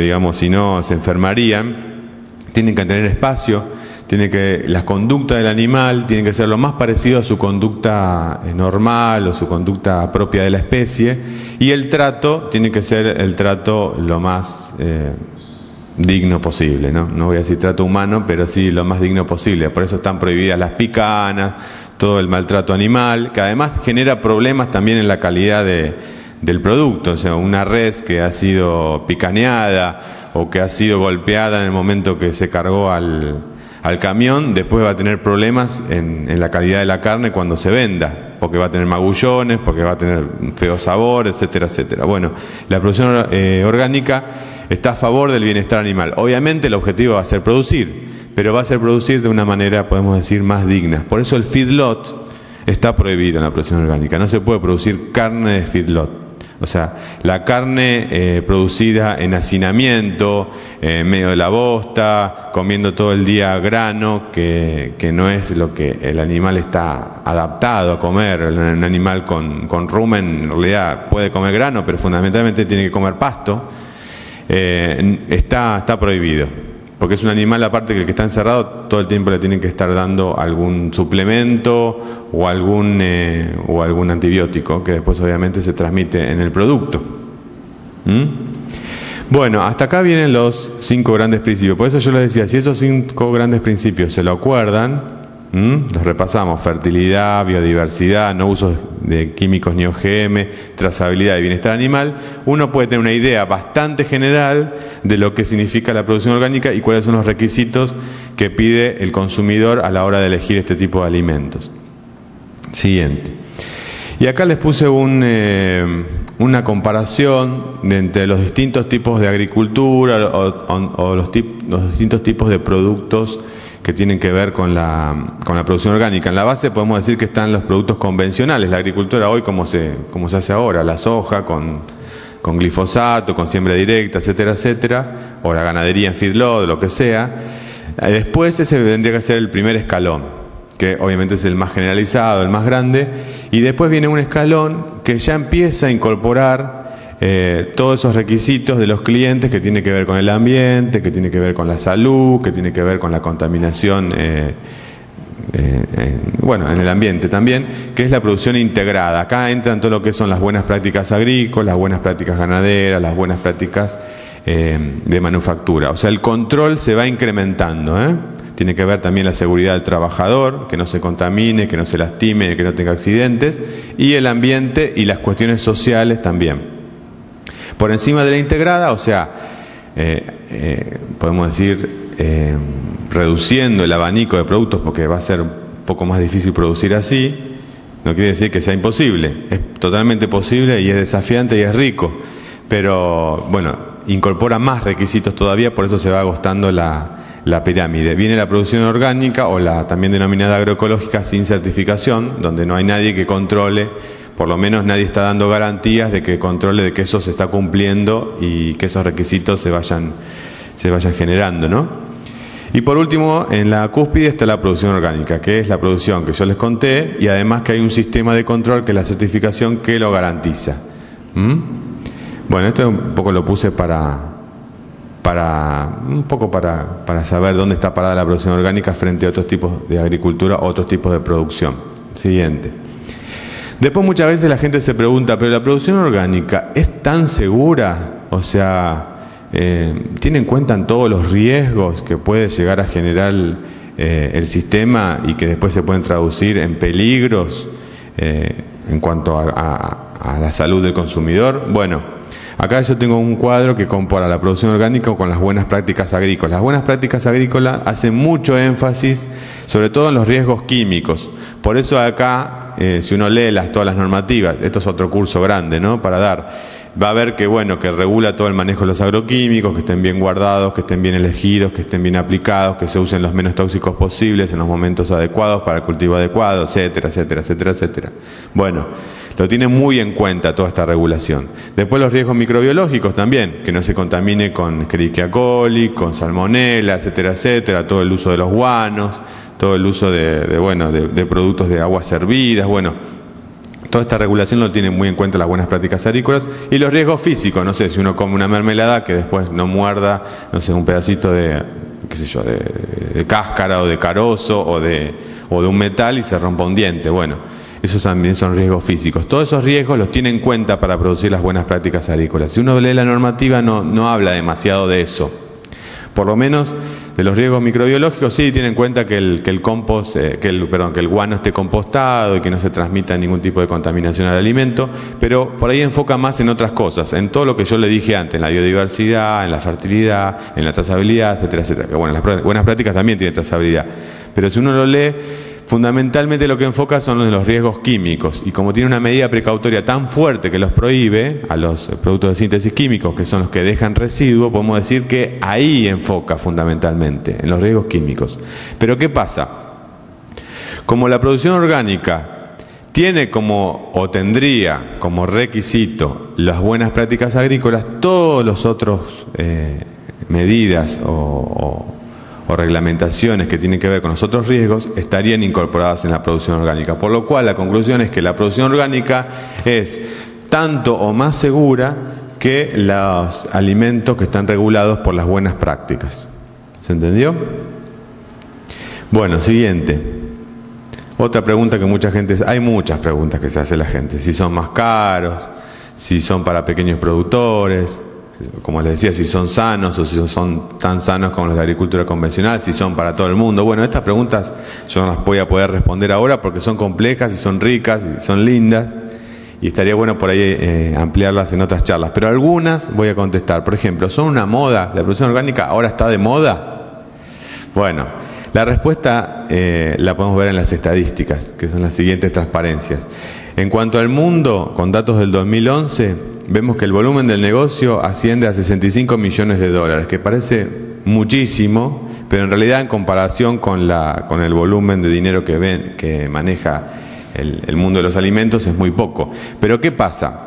digamos, si no se enfermarían. Tienen que tener espacio, las conductas del animal tienen que ser lo más parecido a su conducta normal o su conducta propia de la especie, y el trato tiene que ser el trato lo más digno posible, ¿no? No voy a decir trato humano, pero sí lo más digno posible. Por eso están prohibidas las picanas, todo el maltrato animal, que además genera problemas también en la calidad del producto. O sea, una res que ha sido picaneada o que ha sido golpeada en el momento que se cargó al camión, después va a tener problemas en la calidad de la carne cuando se venda, porque va a tener magullones, porque va a tener feo sabor, etcétera, etcétera. Bueno, la producción orgánica está a favor del bienestar animal. Obviamente el objetivo va a ser producir, pero va a ser producir de una manera, podemos decir, más digna. Por eso el feedlot está prohibido en la producción orgánica. No se puede producir carne de feedlot. O sea, la carne producida en hacinamiento, en medio de la bosta, comiendo todo el día grano, que no es lo que el animal está adaptado a comer. Un animal con rumen en realidad puede comer grano, pero fundamentalmente tiene que comer pasto. Está prohibido, porque es un animal, aparte que el que está encerrado, todo el tiempo le tienen que estar dando algún suplemento o algún antibiótico, que después obviamente se transmite en el producto. Bueno, hasta acá vienen los 5 grandes principios. Por eso yo les decía, si esos 5 grandes principios se lo acuerdan, los repasamos: fertilidad, biodiversidad, no uso de químicos ni OGM, trazabilidad y bienestar animal, uno puede tener una idea bastante general de lo que significa la producción orgánica y cuáles son los requisitos que pide el consumidor a la hora de elegir este tipo de alimentos. Siguiente. Y acá les puse una comparación entre los distintos tipos de agricultura o los distintos tipos de productos que tienen que ver con la producción orgánica. En la base podemos decir que están los productos convencionales, la agricultura hoy como se hace ahora, la soja con glifosato, con siembra directa, etcétera, etcétera, o la ganadería en feedlot, lo que sea. Después ese tendría que ser el primer escalón, que obviamente es el más generalizado, el más grande, y después viene un escalón que ya empieza a incorporar todos esos requisitos de los clientes, que tiene que ver con el ambiente, que tiene que ver con la salud, que tiene que ver con la contaminación, en el ambiente también, que es la producción integrada. Acá entran todo lo que son las buenas prácticas agrícolas, las buenas prácticas ganaderas, las buenas prácticas de manufactura. O sea, el control se va incrementando, Tiene que ver también la seguridad del trabajador, que no se contamine, que no se lastime, que no tenga accidentes, y el ambiente y las cuestiones sociales también. Por encima de la integrada, o sea, podemos decir, reduciendo el abanico de productos, porque va a ser un poco más difícil producir así. No quiere decir que sea imposible, es totalmente posible y es desafiante y es rico, pero bueno, incorpora más requisitos todavía, por eso se va agostando la pirámide. Viene la producción orgánica, o la también denominada agroecológica, sin certificación, donde no hay nadie que controle. Por lo menos nadie está dando garantías de que controle de que eso se está cumpliendo y que esos requisitos se vayan generando, ¿no? Y por último, en la cúspide está la producción orgánica, que es la producción que yo les conté, y además que hay un sistema de control, que es la certificación, que lo garantiza. Bueno, esto un poco lo puse para saber dónde está parada la producción orgánica frente a otros tipos de agricultura, otros tipos de producción. Siguiente. Después muchas veces la gente se pregunta, ¿pero la producción orgánica es tan segura? O sea, ¿tiene en cuenta todos los riesgos que puede llegar a generar el sistema y que después se pueden traducir en peligros en cuanto a la salud del consumidor? Bueno, acá yo tengo un cuadro que compara la producción orgánica con las buenas prácticas agrícolas. Las buenas prácticas agrícolas hacen mucho énfasis, sobre todo en los riesgos químicos. Por eso acá, si uno lee todas las normativas, esto es otro curso grande, ¿no?, para dar. va a ver que, bueno, que regula todo el manejo de los agroquímicos, que estén bien guardados, que estén bien elegidos, que estén bien aplicados, que se usen los menos tóxicos posibles en los momentos adecuados para el cultivo adecuado, etcétera, etcétera, etcétera, etcétera. Bueno, lo tiene muy en cuenta toda esta regulación. Después los riesgos microbiológicos también, que no se contamine con Escherichia coli, con salmonella, etcétera, etcétera, todo el uso de los guanos, todo el uso de productos de aguas hervidas, bueno. Toda esta regulación lo tienen muy en cuenta las buenas prácticas agrícolas. Y los riesgos físicos, no sé, si uno come una mermelada que después no muerda, no sé, un pedacito de, qué sé yo, de cáscara o de carozo o de un metal y se rompa un diente. Bueno, esos también son riesgos físicos. Todos esos riesgos los tiene en cuenta para producir las buenas prácticas agrícolas. Si uno lee la normativa no habla demasiado de eso. Por lo menos de los riesgos microbiológicos sí tiene en cuenta que el guano esté compostado y que no se transmita ningún tipo de contaminación al alimento, pero por ahí enfoca más en otras cosas, en todo lo que yo le dije antes, en la biodiversidad, en la fertilidad, en la trazabilidad, etcétera, etcétera. Que bueno, las buenas prácticas también tienen trazabilidad, pero si uno lo lee, fundamentalmente lo que enfoca son los riesgos químicos, y como tiene una medida precautoria tan fuerte que los prohíbe a los productos de síntesis químicos, que son los que dejan residuos, podemos decir que ahí enfoca fundamentalmente, en los riesgos químicos. Pero ¿qué pasa? Como la producción orgánica tiene o tendría como requisito las buenas prácticas agrícolas, todos los otros medidas o reglamentaciones que tienen que ver con los otros riesgos estarían incorporadas en la producción orgánica. Por lo cual la conclusión es que la producción orgánica es tanto o más segura que los alimentos que están regulados por las buenas prácticas. ¿Se entendió? Bueno, siguiente. Otra pregunta que hay muchas preguntas que se hace la gente. Si son más caros, si son para pequeños productores, como les decía, si son sanos o si son tan sanos como los de agricultura convencional, si son para todo el mundo. Bueno, estas preguntas yo no las voy a poder responder ahora porque son complejas y son ricas y son lindas y estaría bueno por ahí ampliarlas en otras charlas, pero algunas voy a contestar. Por ejemplo, ¿son una moda? ¿La producción orgánica ahora está de moda? Bueno, la respuesta la podemos ver en las estadísticas, que son las siguientes transparencias. En cuanto al mundo, con datos del 2011, vemos que el volumen del negocio asciende a 65 millones de dólares, que parece muchísimo, pero en realidad en comparación con el volumen de dinero que maneja el mundo de los alimentos es muy poco. Pero ¿qué pasa?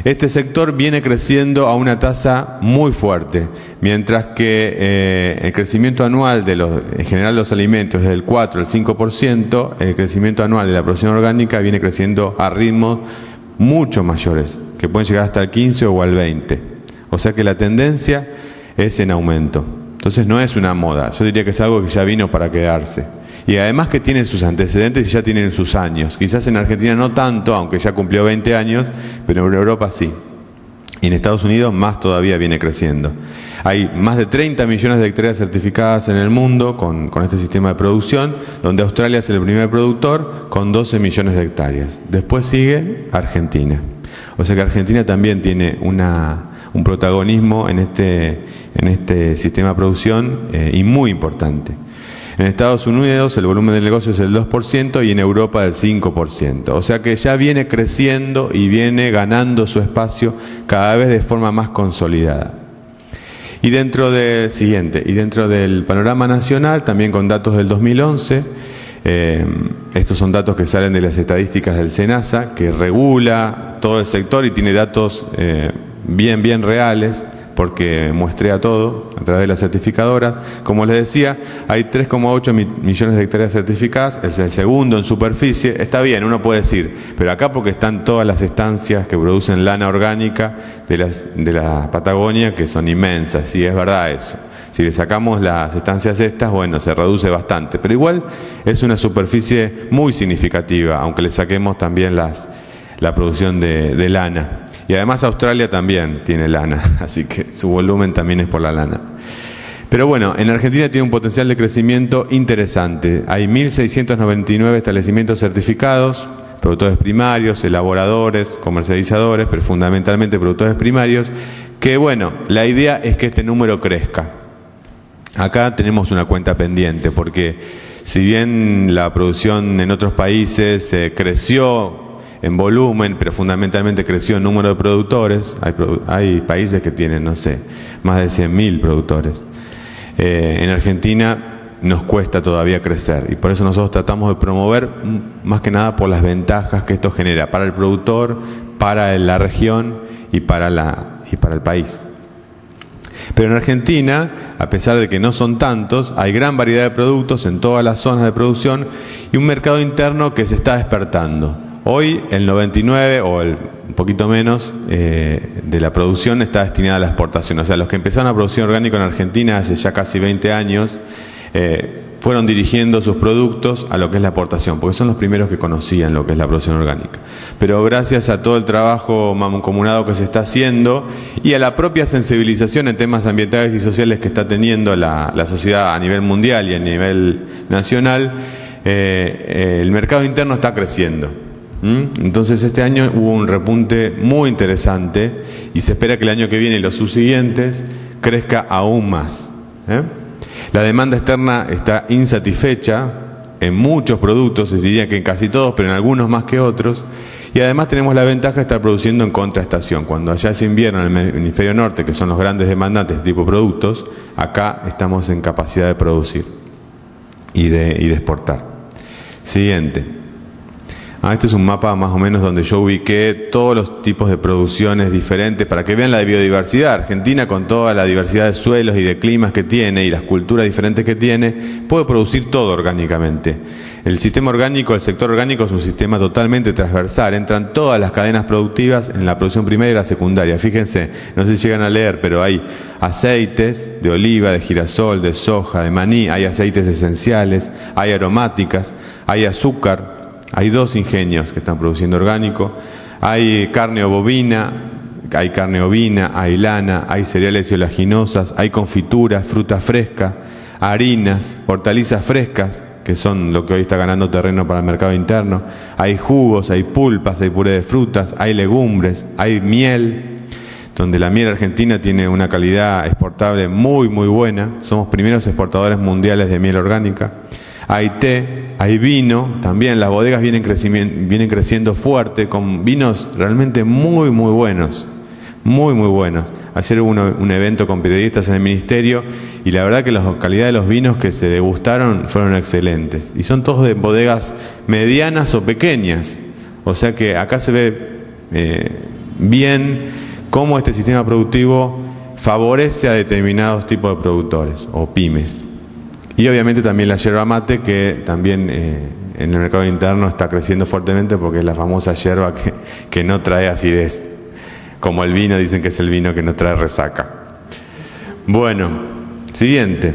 Este sector viene creciendo a una tasa muy fuerte, mientras que el crecimiento anual en general de los alimentos es del 4 al 5%, el crecimiento anual de la producción orgánica viene creciendo a ritmos mucho mayores, que pueden llegar hasta el 15 o al 20. O sea que la tendencia es en aumento. Entonces no es una moda, yo diría que es algo que ya vino para quedarse. Y además que tienen sus antecedentes y ya tienen sus años. Quizás en Argentina no tanto, aunque ya cumplió 20 años, pero en Europa sí. Y en Estados Unidos más todavía viene creciendo. Hay más de 30 millones de hectáreas certificadas en el mundo con este sistema de producción, donde Australia es el primer productor con 12 millones de hectáreas. Después sigue Argentina. O sea que Argentina también tiene un protagonismo en este sistema de producción y muy importante. En Estados Unidos el volumen del negocio es el 2% y en Europa el 5%. O sea que ya viene creciendo y viene ganando su espacio cada vez de forma más consolidada. Y dentro del panorama nacional, también con datos del 2011, estos son datos que salen de las estadísticas del SENASA, que regula todo el sector y tiene datos bien reales, porque muestrea todo a través de las certificadoras. Como les decía, hay 3,8 millones de hectáreas certificadas, es el segundo en superficie. Está bien, uno puede decir, pero acá porque están todas las estancias que producen lana orgánica de la Patagonia, que son inmensas, sí, es verdad eso. Si le sacamos las estancias estas, bueno, se reduce bastante, pero igual es una superficie muy significativa, aunque le saquemos también la producción de lana. Y además Australia también tiene lana, así que su volumen también es por la lana. Pero bueno, en Argentina tiene un potencial de crecimiento interesante. Hay 1.699 establecimientos certificados, productores primarios, elaboradores, comercializadores, pero fundamentalmente productores primarios, que bueno, la idea es que este número crezca. Acá tenemos una cuenta pendiente, porque si bien la producción en otros países creció en volumen, pero fundamentalmente creció en número de productores. Hay países que tienen, no sé, más de 100.000 productores. En Argentina nos cuesta todavía crecer y por eso nosotros tratamos de promover más que nada por las ventajas que esto genera para el productor, para la región y para el país. Pero en Argentina, a pesar de que no son tantos, hay gran variedad de productos en todas las zonas de producción y un mercado interno que se está despertando. Hoy el 99 o un poquito menos de la producción está destinada a la exportación. O sea, los que empezaron a producir orgánico en Argentina hace ya casi 20 años fueron dirigiendo sus productos a lo que es la exportación, porque son los primeros que conocían lo que es la producción orgánica. Pero gracias a todo el trabajo mancomunado que se está haciendo y a la propia sensibilización en temas ambientales y sociales que está teniendo la sociedad a nivel mundial y a nivel nacional, el mercado interno está creciendo. Entonces este año hubo un repunte muy interesante y se espera que el año que viene y los subsiguientes crezca aún más. La demanda externa está insatisfecha en muchos productos, diría que en casi todos, pero en algunos más que otros. Y además tenemos la ventaja de estar produciendo en contraestación. Cuando allá es invierno en el hemisferio norte, que son los grandes demandantes de este tipo de productos, acá estamos en capacidad de producir y de exportar. Siguiente. Este es un mapa más o menos donde yo ubiqué todos los tipos de producciones diferentes para que vean la biodiversidad. Argentina, con toda la diversidad de suelos y de climas que tiene y las culturas diferentes que tiene, puede producir todo orgánicamente. El sistema orgánico, el sector orgánico es un sistema totalmente transversal. Entran todas las cadenas productivas en la producción primaria y la secundaria. Fíjense, no sé si llegan a leer, pero hay aceites de oliva, de girasol, de soja, de maní, hay aceites esenciales, hay aromáticas, hay azúcar. Hay 2 ingenios que están produciendo orgánico, hay carne bovina, hay lana, hay cereales y oleaginosas, hay confituras, fruta fresca, harinas, hortalizas frescas, que son lo que hoy está ganando terreno para el mercado interno, hay jugos, hay pulpas, hay puré de frutas, hay legumbres, hay miel, donde la miel argentina tiene una calidad exportable muy muy buena, somos primeros exportadores mundiales de miel orgánica. Hay té, hay vino, también las bodegas vienen creciendo fuerte, con vinos realmente muy muy buenos, muy muy buenos. Ayer hubo un evento con periodistas en el ministerio y la verdad que la calidad de los vinos que se degustaron fueron excelentes. Y son todos de bodegas medianas o pequeñas, o sea que acá se ve bien cómo este sistema productivo favorece a determinados tipos de productores o pymes. Y obviamente también la yerba mate, que también en el mercado interno está creciendo fuertemente porque es la famosa yerba que no trae acidez. Como el vino, dicen que es el vino que no trae resaca. Bueno, siguiente.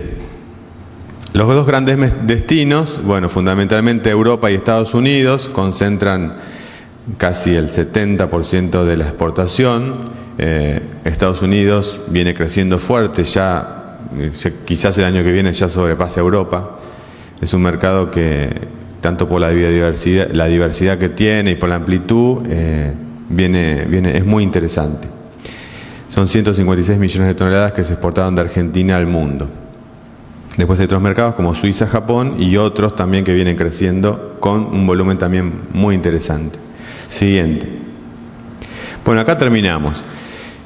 Los 2 grandes destinos, bueno, fundamentalmente Europa y Estados Unidos, concentran casi el 70% de la exportación. Estados Unidos viene creciendo fuerte, ya quizás el año que viene ya sobrepase a Europa. Es un mercado que, tanto por la diversidad que tiene y por la amplitud, es muy interesante. Son 156 millones de toneladas que se exportaron de Argentina al mundo. Después hay otros mercados como Suiza, Japón y otros también que vienen creciendo con un volumen también muy interesante. Siguiente. Bueno, acá terminamos.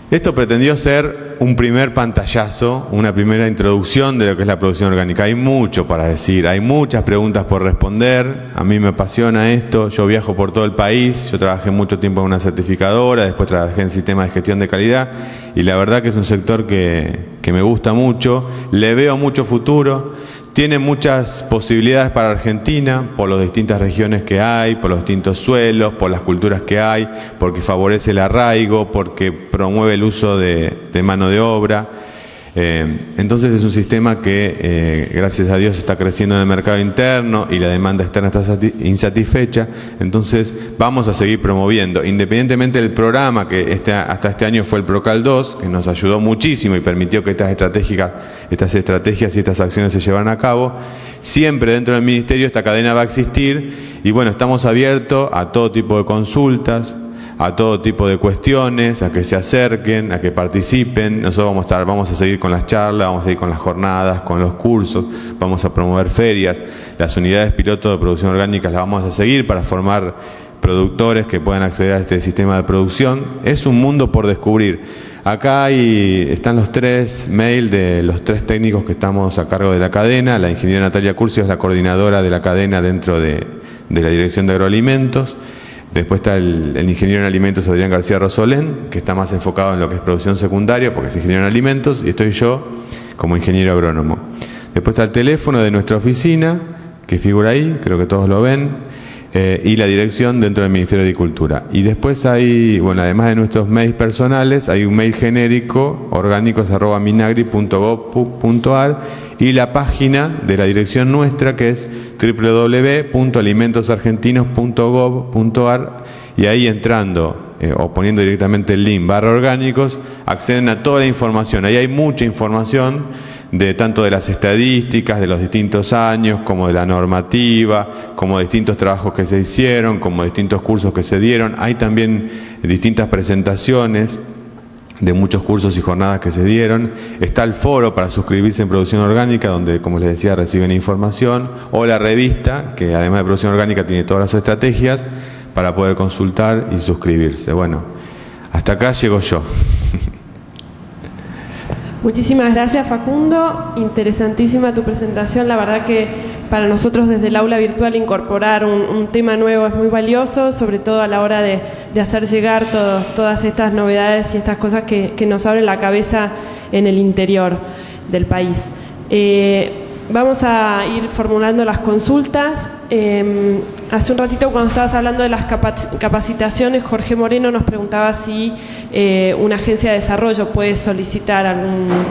Esto pretendió ser un primer pantallazo, una primera introducción de lo que es la producción orgánica. Hay mucho para decir, hay muchas preguntas por responder. A mí me apasiona esto, yo viajo por todo el país, yo trabajé mucho tiempo en una certificadora, después trabajé en sistemas de gestión de calidad y la verdad que es un sector que me gusta mucho, le veo mucho futuro. Tiene muchas posibilidades para Argentina, por las distintas regiones que hay, por los distintos suelos, por las culturas que hay, porque favorece el arraigo, porque promueve el uso de mano de obra. Entonces es un sistema que, gracias a Dios, está creciendo en el mercado interno y la demanda externa está insatisfecha. Entonces vamos a seguir promoviendo, independientemente del programa que hasta este año fue el Procal 2, que nos ayudó muchísimo y permitió que estas estrategias y estas acciones se llevaran a cabo. Siempre dentro del Ministerio esta cadena va a existir y bueno, estamos abiertos a todo tipo de consultas, a todo tipo de cuestiones, a que se acerquen, a que participen. Nosotros vamos a seguir con las charlas, vamos a seguir con las jornadas, con los cursos, vamos a promover ferias, las unidades piloto de producción orgánica las vamos a seguir para formar productores que puedan acceder a este sistema de producción. Es un mundo por descubrir. Acá están los 3 mails de los 3 técnicos que estamos a cargo de la cadena. La ingeniera Natalia Curcio es la coordinadora de la cadena dentro de la Dirección de Agroalimentos. Después está el ingeniero en alimentos Adrián García Rosolén, que está más enfocado en lo que es producción secundaria, porque es ingeniero en alimentos, y estoy yo como ingeniero agrónomo. Después está el teléfono de nuestra oficina, que figura ahí, creo que todos lo ven, y la dirección dentro del Ministerio de Agricultura. Y después hay, bueno, además de nuestros mails personales, hay un mail genérico, orgánicos@minagri.gov.ar, y la página de la dirección nuestra, que es www.alimentosargentinos.gov.ar, y ahí entrando o poniendo directamente el link /orgánicos, acceden a toda la información. Ahí hay mucha información de tanto de las estadísticas de los distintos años, como de la normativa, como de distintos trabajos que se hicieron, como de distintos cursos que se dieron. Hay también distintas presentaciones de muchos cursos y jornadas que se dieron. Está el foro para suscribirse en Producción Orgánica, donde, como les decía, reciben información, o la revista, que además de Producción Orgánica tiene todas las estrategias para poder consultar y suscribirse. Bueno, hasta acá llego yo. Muchísimas gracias, Facundo. Interesantísima tu presentación. La verdad que para nosotros desde el aula virtual incorporar un tema nuevo es muy valioso, sobre todo a la hora de hacer llegar todas estas novedades y estas cosas que nos abren la cabeza en el interior del país. Vamos a ir formulando las consultas. Hace un ratito, cuando estabas hablando de las capacitaciones, Jorge Moreno nos preguntaba si una agencia de desarrollo puede solicitar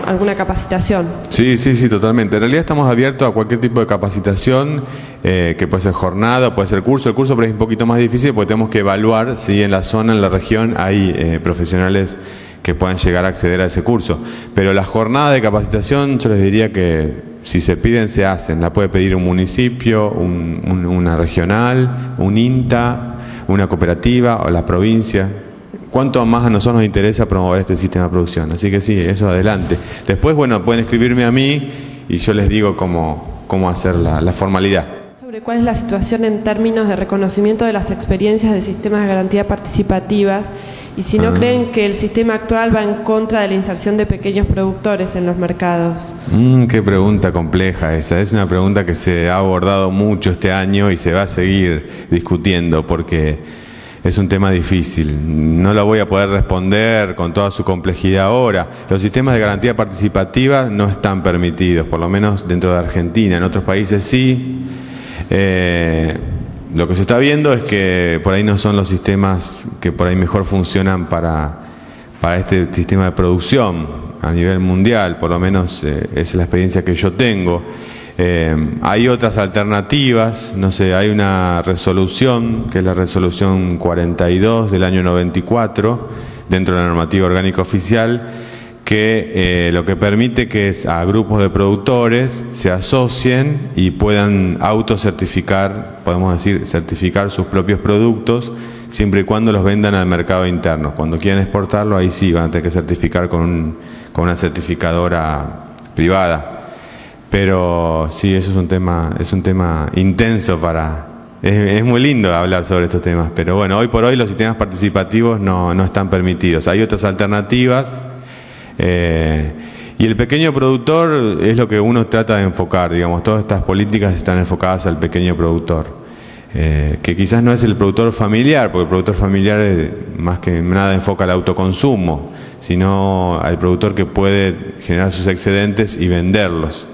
alguna capacitación. Sí, totalmente. En realidad estamos abiertos a cualquier tipo de capacitación, que puede ser jornada, puede ser curso. El curso pero es un poquito más difícil porque tenemos que evaluar si en la zona, en la región, hay profesionales que puedan llegar a acceder a ese curso. Pero la jornada de capacitación, yo les diría que si se piden, se hacen. La puede pedir un municipio, una regional, un INTA, una cooperativa o la provincia. Cuánto más a nosotros nos interesa promover este sistema de producción. Así que sí, eso adelante. Después, bueno, pueden escribirme a mí y yo les digo cómo hacer la formalidad. Sobre cuál es la situación en términos de reconocimiento de las experiencias de sistemas de garantía participativas, y si no creen que el sistema actual va en contra de la inserción de pequeños productores en los mercados. Qué pregunta compleja esa. Es una pregunta que se ha abordado mucho este año y se va a seguir discutiendo porque es un tema difícil. No lo voy a poder responder con toda su complejidad ahora. Los sistemas de garantía participativa no están permitidos, por lo menos dentro de Argentina. En otros países sí. Lo que se está viendo es que por ahí no son los sistemas que por ahí mejor funcionan para este sistema de producción a nivel mundial, por lo menos es la experiencia que yo tengo. Hay otras alternativas, no sé, hay una resolución, que es la resolución 42 del año 94, dentro de la normativa orgánica oficial, que lo que permite que es a grupos de productores se asocien y puedan autocertificar, podemos decir, certificar sus propios productos, siempre y cuando los vendan al mercado interno. Cuando quieran exportarlo, ahí sí van a tener que certificar con una certificadora privada. Pero sí, eso es un tema intenso es muy lindo hablar sobre estos temas, pero bueno, hoy por hoy los sistemas participativos no están permitidos. Hay otras alternativas. Y el pequeño productor es lo que uno trata de enfocar, digamos, todas estas políticas están enfocadas al pequeño productor, que quizás no es el productor familiar, porque el productor familiar más que nada enfoca al autoconsumo, sino al productor que puede generar sus excedentes y venderlos.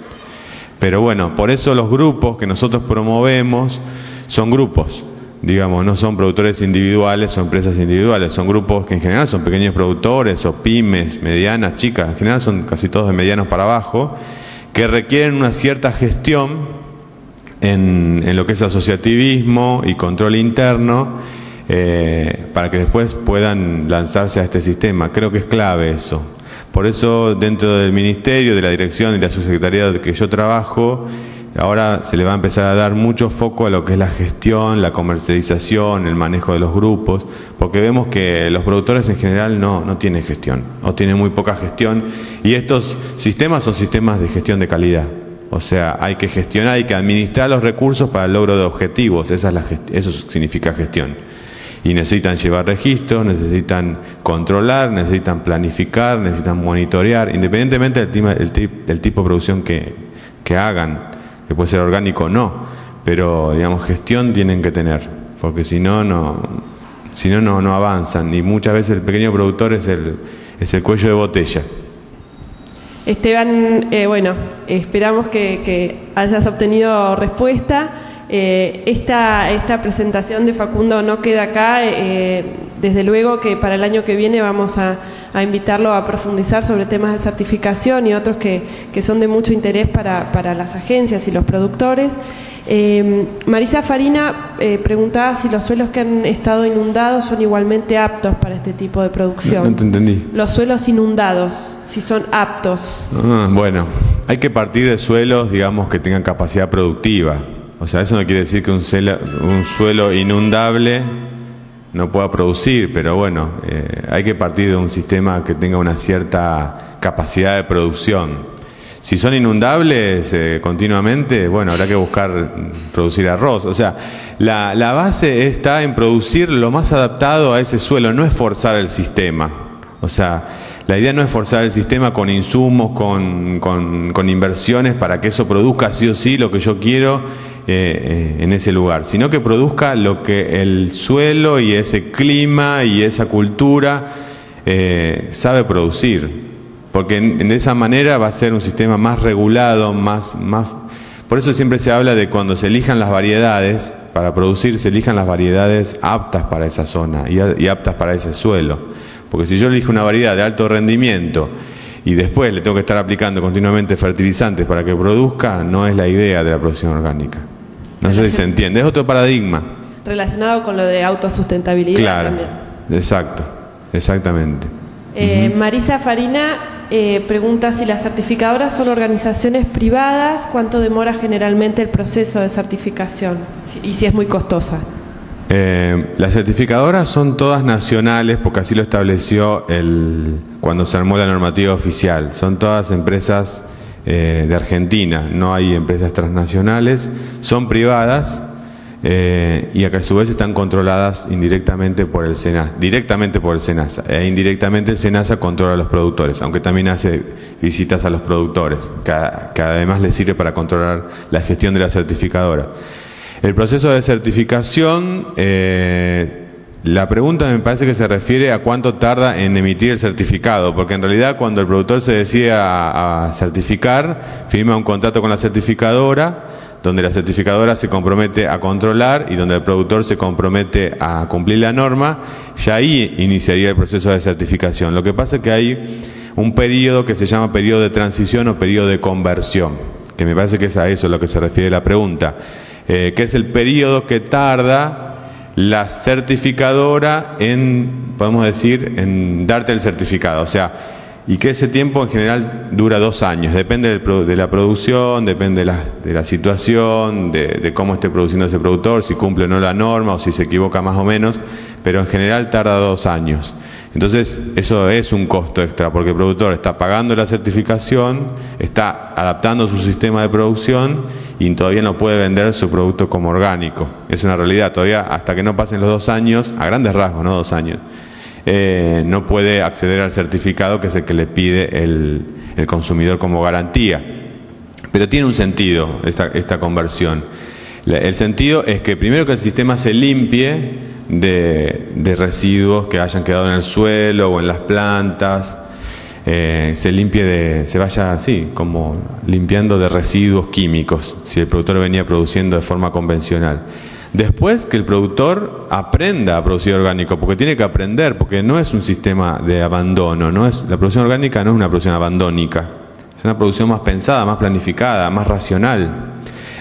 Pero bueno, por eso los grupos que nosotros promovemos son grupos. Digamos, no son productores individuales o empresas individuales, son grupos que en general son pequeños productores o pymes, medianas, chicas, en general son casi todos de medianos para abajo, que requieren una cierta gestión en lo que es asociativismo y control interno para que después puedan lanzarse a este sistema. Creo que es clave eso. Por eso dentro del Ministerio, de la Dirección y de la Subsecretaría que yo trabajo, ahora se le va a empezar a dar mucho foco a lo que es la gestión, la comercialización, el manejo de los grupos, porque vemos que los productores en general no tienen gestión, o tienen muy poca gestión, y estos sistemas son sistemas de gestión de calidad. O sea, hay que gestionar, hay que administrar los recursos para el logro de objetivos, eso significa gestión. Y necesitan llevar registros, necesitan controlar, necesitan planificar, necesitan monitorear, independientemente del tipo de producción que hagan, que puede ser orgánico o no, pero digamos gestión tienen que tener, porque si no avanzan, y muchas veces el pequeño productor es el cuello de botella. Esteban, bueno, esperamos que hayas obtenido respuesta. Esta presentación de Facundo no queda acá. Desde luego que para el año que viene vamos a invitarlo a profundizar sobre temas de certificación y otros que son de mucho interés para las agencias y los productores. Marisa Farina preguntaba si los suelos que han estado inundados son igualmente aptos para este tipo de producción. No te entendí. Los suelos inundados, si son aptos. Bueno, hay que partir de suelos, digamos, que tengan capacidad productiva. O sea, eso no quiere decir que un suelo inundable no pueda producir, pero bueno, hay que partir de un sistema que tenga una cierta capacidad de producción. Si son inundables continuamente, bueno, habrá que buscar producir arroz. O sea, la base está en producir lo más adaptado a ese suelo, no es forzar el sistema. O sea, la idea no es forzar el sistema con insumos, con inversiones para que eso produzca sí o sí lo que yo quiero en ese lugar, sino que produzca lo que el suelo y ese clima y esa cultura sabe producir. Porque de esa manera va a ser un sistema más regulado, más. Por eso siempre se habla de cuando se elijan las variedades para producir, se elijan las variedades aptas para esa zona y aptas para ese suelo. Porque si yo elijo una variedad de alto rendimiento y después le tengo que estar aplicando continuamente fertilizantes para que produzca, no es la idea de la producción orgánica. No sé si se entiende, es otro paradigma. Relacionado con lo de autosustentabilidad. Claro, también. exacto, exactamente. Marisa Farina pregunta si las certificadoras son organizaciones privadas, cuánto demora generalmente el proceso de certificación y si es muy costosa. Las certificadoras son todas nacionales porque así lo estableció cuando se armó la normativa oficial. Son todas empresas de Argentina, no hay empresas transnacionales, son privadas. Y a su vez están controladas indirectamente por el SENASA, directamente por el SENASA, e indirectamente el SENASA controla a los productores, aunque también hace visitas a los productores, que además les sirve para controlar la gestión de la certificadora. El proceso de certificación, la pregunta me parece que se refiere a cuánto tarda en emitir el certificado, porque en realidad cuando el productor se decide a certificar, firma un contrato con la certificadora, donde la certificadora se compromete a controlar y donde el productor se compromete a cumplir la norma, ya ahí iniciaría el proceso de certificación. Lo que pasa es que hay un periodo que se llama periodo de transición o periodo de conversión, que me parece que es a eso a lo que se refiere la pregunta, que es el periodo que tarda la certificadora podemos decir, en darte el certificado. O sea, y que ese tiempo en general dura 2 años, depende de la producción, depende de la situación, de cómo esté produciendo ese productor, si cumple o no la norma o si se equivoca más o menos, pero en general tarda 2 años. Entonces eso es un costo extra porque el productor está pagando la certificación, está adaptando su sistema de producción y todavía no puede vender su producto como orgánico. Es una realidad, todavía hasta que no pasen los 2 años, a grandes rasgos, no 2 años. No puede acceder al certificado que es el que le pide el consumidor como garantía. Pero tiene un sentido esta conversión. El sentido es que primero que el sistema se limpie de residuos que hayan quedado en el suelo o en las plantas, se vaya así, como limpiando de residuos químicos, si el productor venía produciendo de forma convencional. Después que el productor aprenda a producir orgánico, porque tiene que aprender, porque no es un sistema de abandono, la producción orgánica no es una producción abandónica, es una producción más pensada, más planificada, más racional.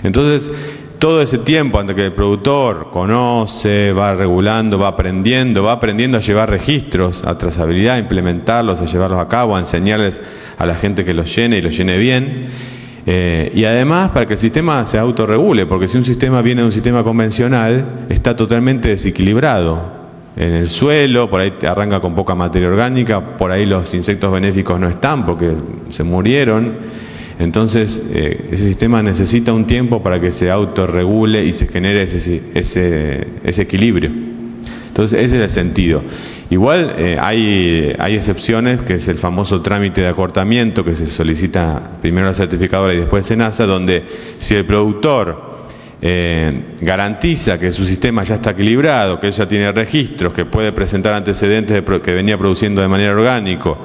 Entonces, todo ese tiempo antes que el productor conoce, va regulando, va aprendiendo a llevar registros, a trazabilidad, a implementarlos, a llevarlos a cabo, a enseñarles a la gente que los llene y los llene bien. Y además para que el sistema se autorregule, porque si un sistema viene de un sistema convencional, está totalmente desequilibrado. En el suelo, por ahí arranca con poca materia orgánica, por ahí los insectos benéficos no están porque se murieron. Entonces ese sistema necesita un tiempo para que se autorregule y se genere ese equilibrio. Entonces ese es el sentido. Igual hay excepciones, que es el famoso trámite de acortamiento que se solicita primero a la certificadora y después SENASA, donde si el productor garantiza que su sistema ya está equilibrado, que él ya tiene registros, que puede presentar antecedentes de que venía produciendo de manera orgánica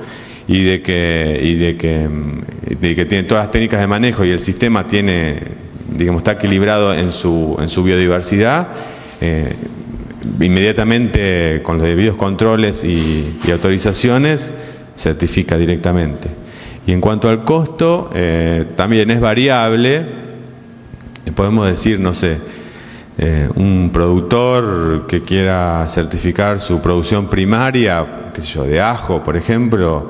y de que tiene todas las técnicas de manejo y el sistema tiene, digamos, está equilibrado en su biodiversidad, inmediatamente con los debidos controles y autorizaciones certifica directamente. Y en cuanto al costo, también es variable. Podemos decir, no sé, un productor que quiera certificar su producción primaria, qué sé yo, de ajo, por ejemplo,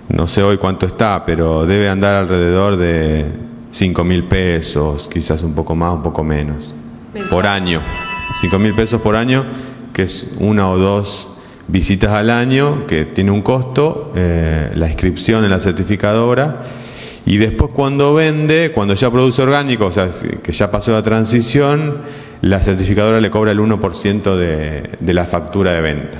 no sé hoy cuánto está, pero debe andar alrededor de 5.000 pesos, quizás un poco más, un poco menos, por año. 5.000 pesos por año, que es 1 o 2 visitas al año, que tiene un costo, la inscripción en la certificadora. Y después cuando vende, cuando ya produce orgánico, o sea, que ya pasó la transición, la certificadora le cobra el 1% de la factura de venta.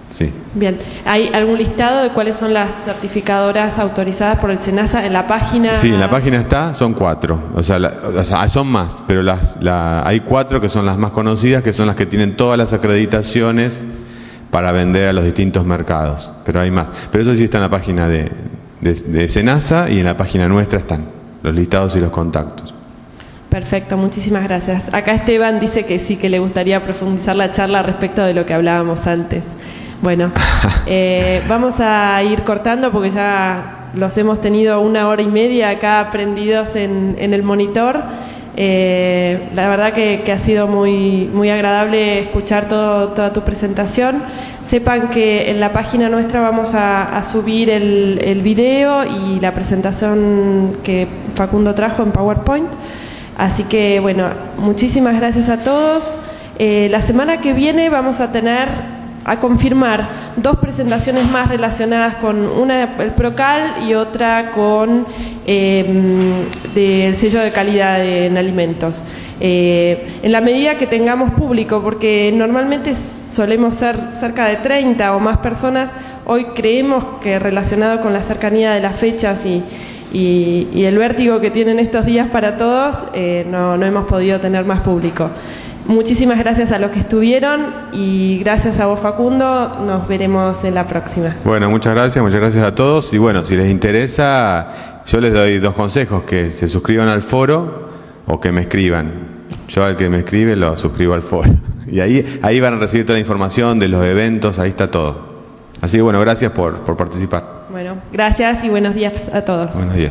Sí. Bien, ¿hay algún listado de cuáles son las certificadoras autorizadas por el SENASA en la página? Sí, en la página está, son 4, o sea, son más, pero hay 4 que son las más conocidas, que son las que tienen todas las acreditaciones para vender a los distintos mercados, pero hay más. Pero eso sí está en la página de SENASA, y en la página nuestra están los listados y los contactos. Perfecto, muchísimas gracias. Acá Esteban dice que sí, que le gustaría profundizar la charla respecto de lo que hablábamos antes. Bueno, vamos a ir cortando porque ya los hemos tenido 1 hora y media acá prendidos en el monitor. La verdad que ha sido muy agradable escuchar toda tu presentación. Sepan que en la página nuestra vamos a subir el video y la presentación que Facundo trajo en PowerPoint. Así que, bueno, muchísimas gracias a todos. La semana que viene vamos a confirmar 2 presentaciones más relacionadas con una el Procal y otra con del sello de calidad en alimentos. En la medida que tengamos público, porque normalmente solemos ser cerca de 30 o más personas, hoy creemos que relacionado con la cercanía de las fechas y el vértigo que tienen estos días para todos, no hemos podido tener más público. Muchísimas gracias a los que estuvieron y gracias a vos, Facundo. Nos veremos en la próxima. Bueno, muchas gracias a todos. Y bueno, si les interesa, yo les doy 2 consejos: que se suscriban al foro o que me escriban. Yo al que me escribe lo suscribo al foro. Y ahí van a recibir toda la información de los eventos, ahí está todo. Así que bueno, gracias por participar. Bueno, gracias y buenos días a todos. Buenos días.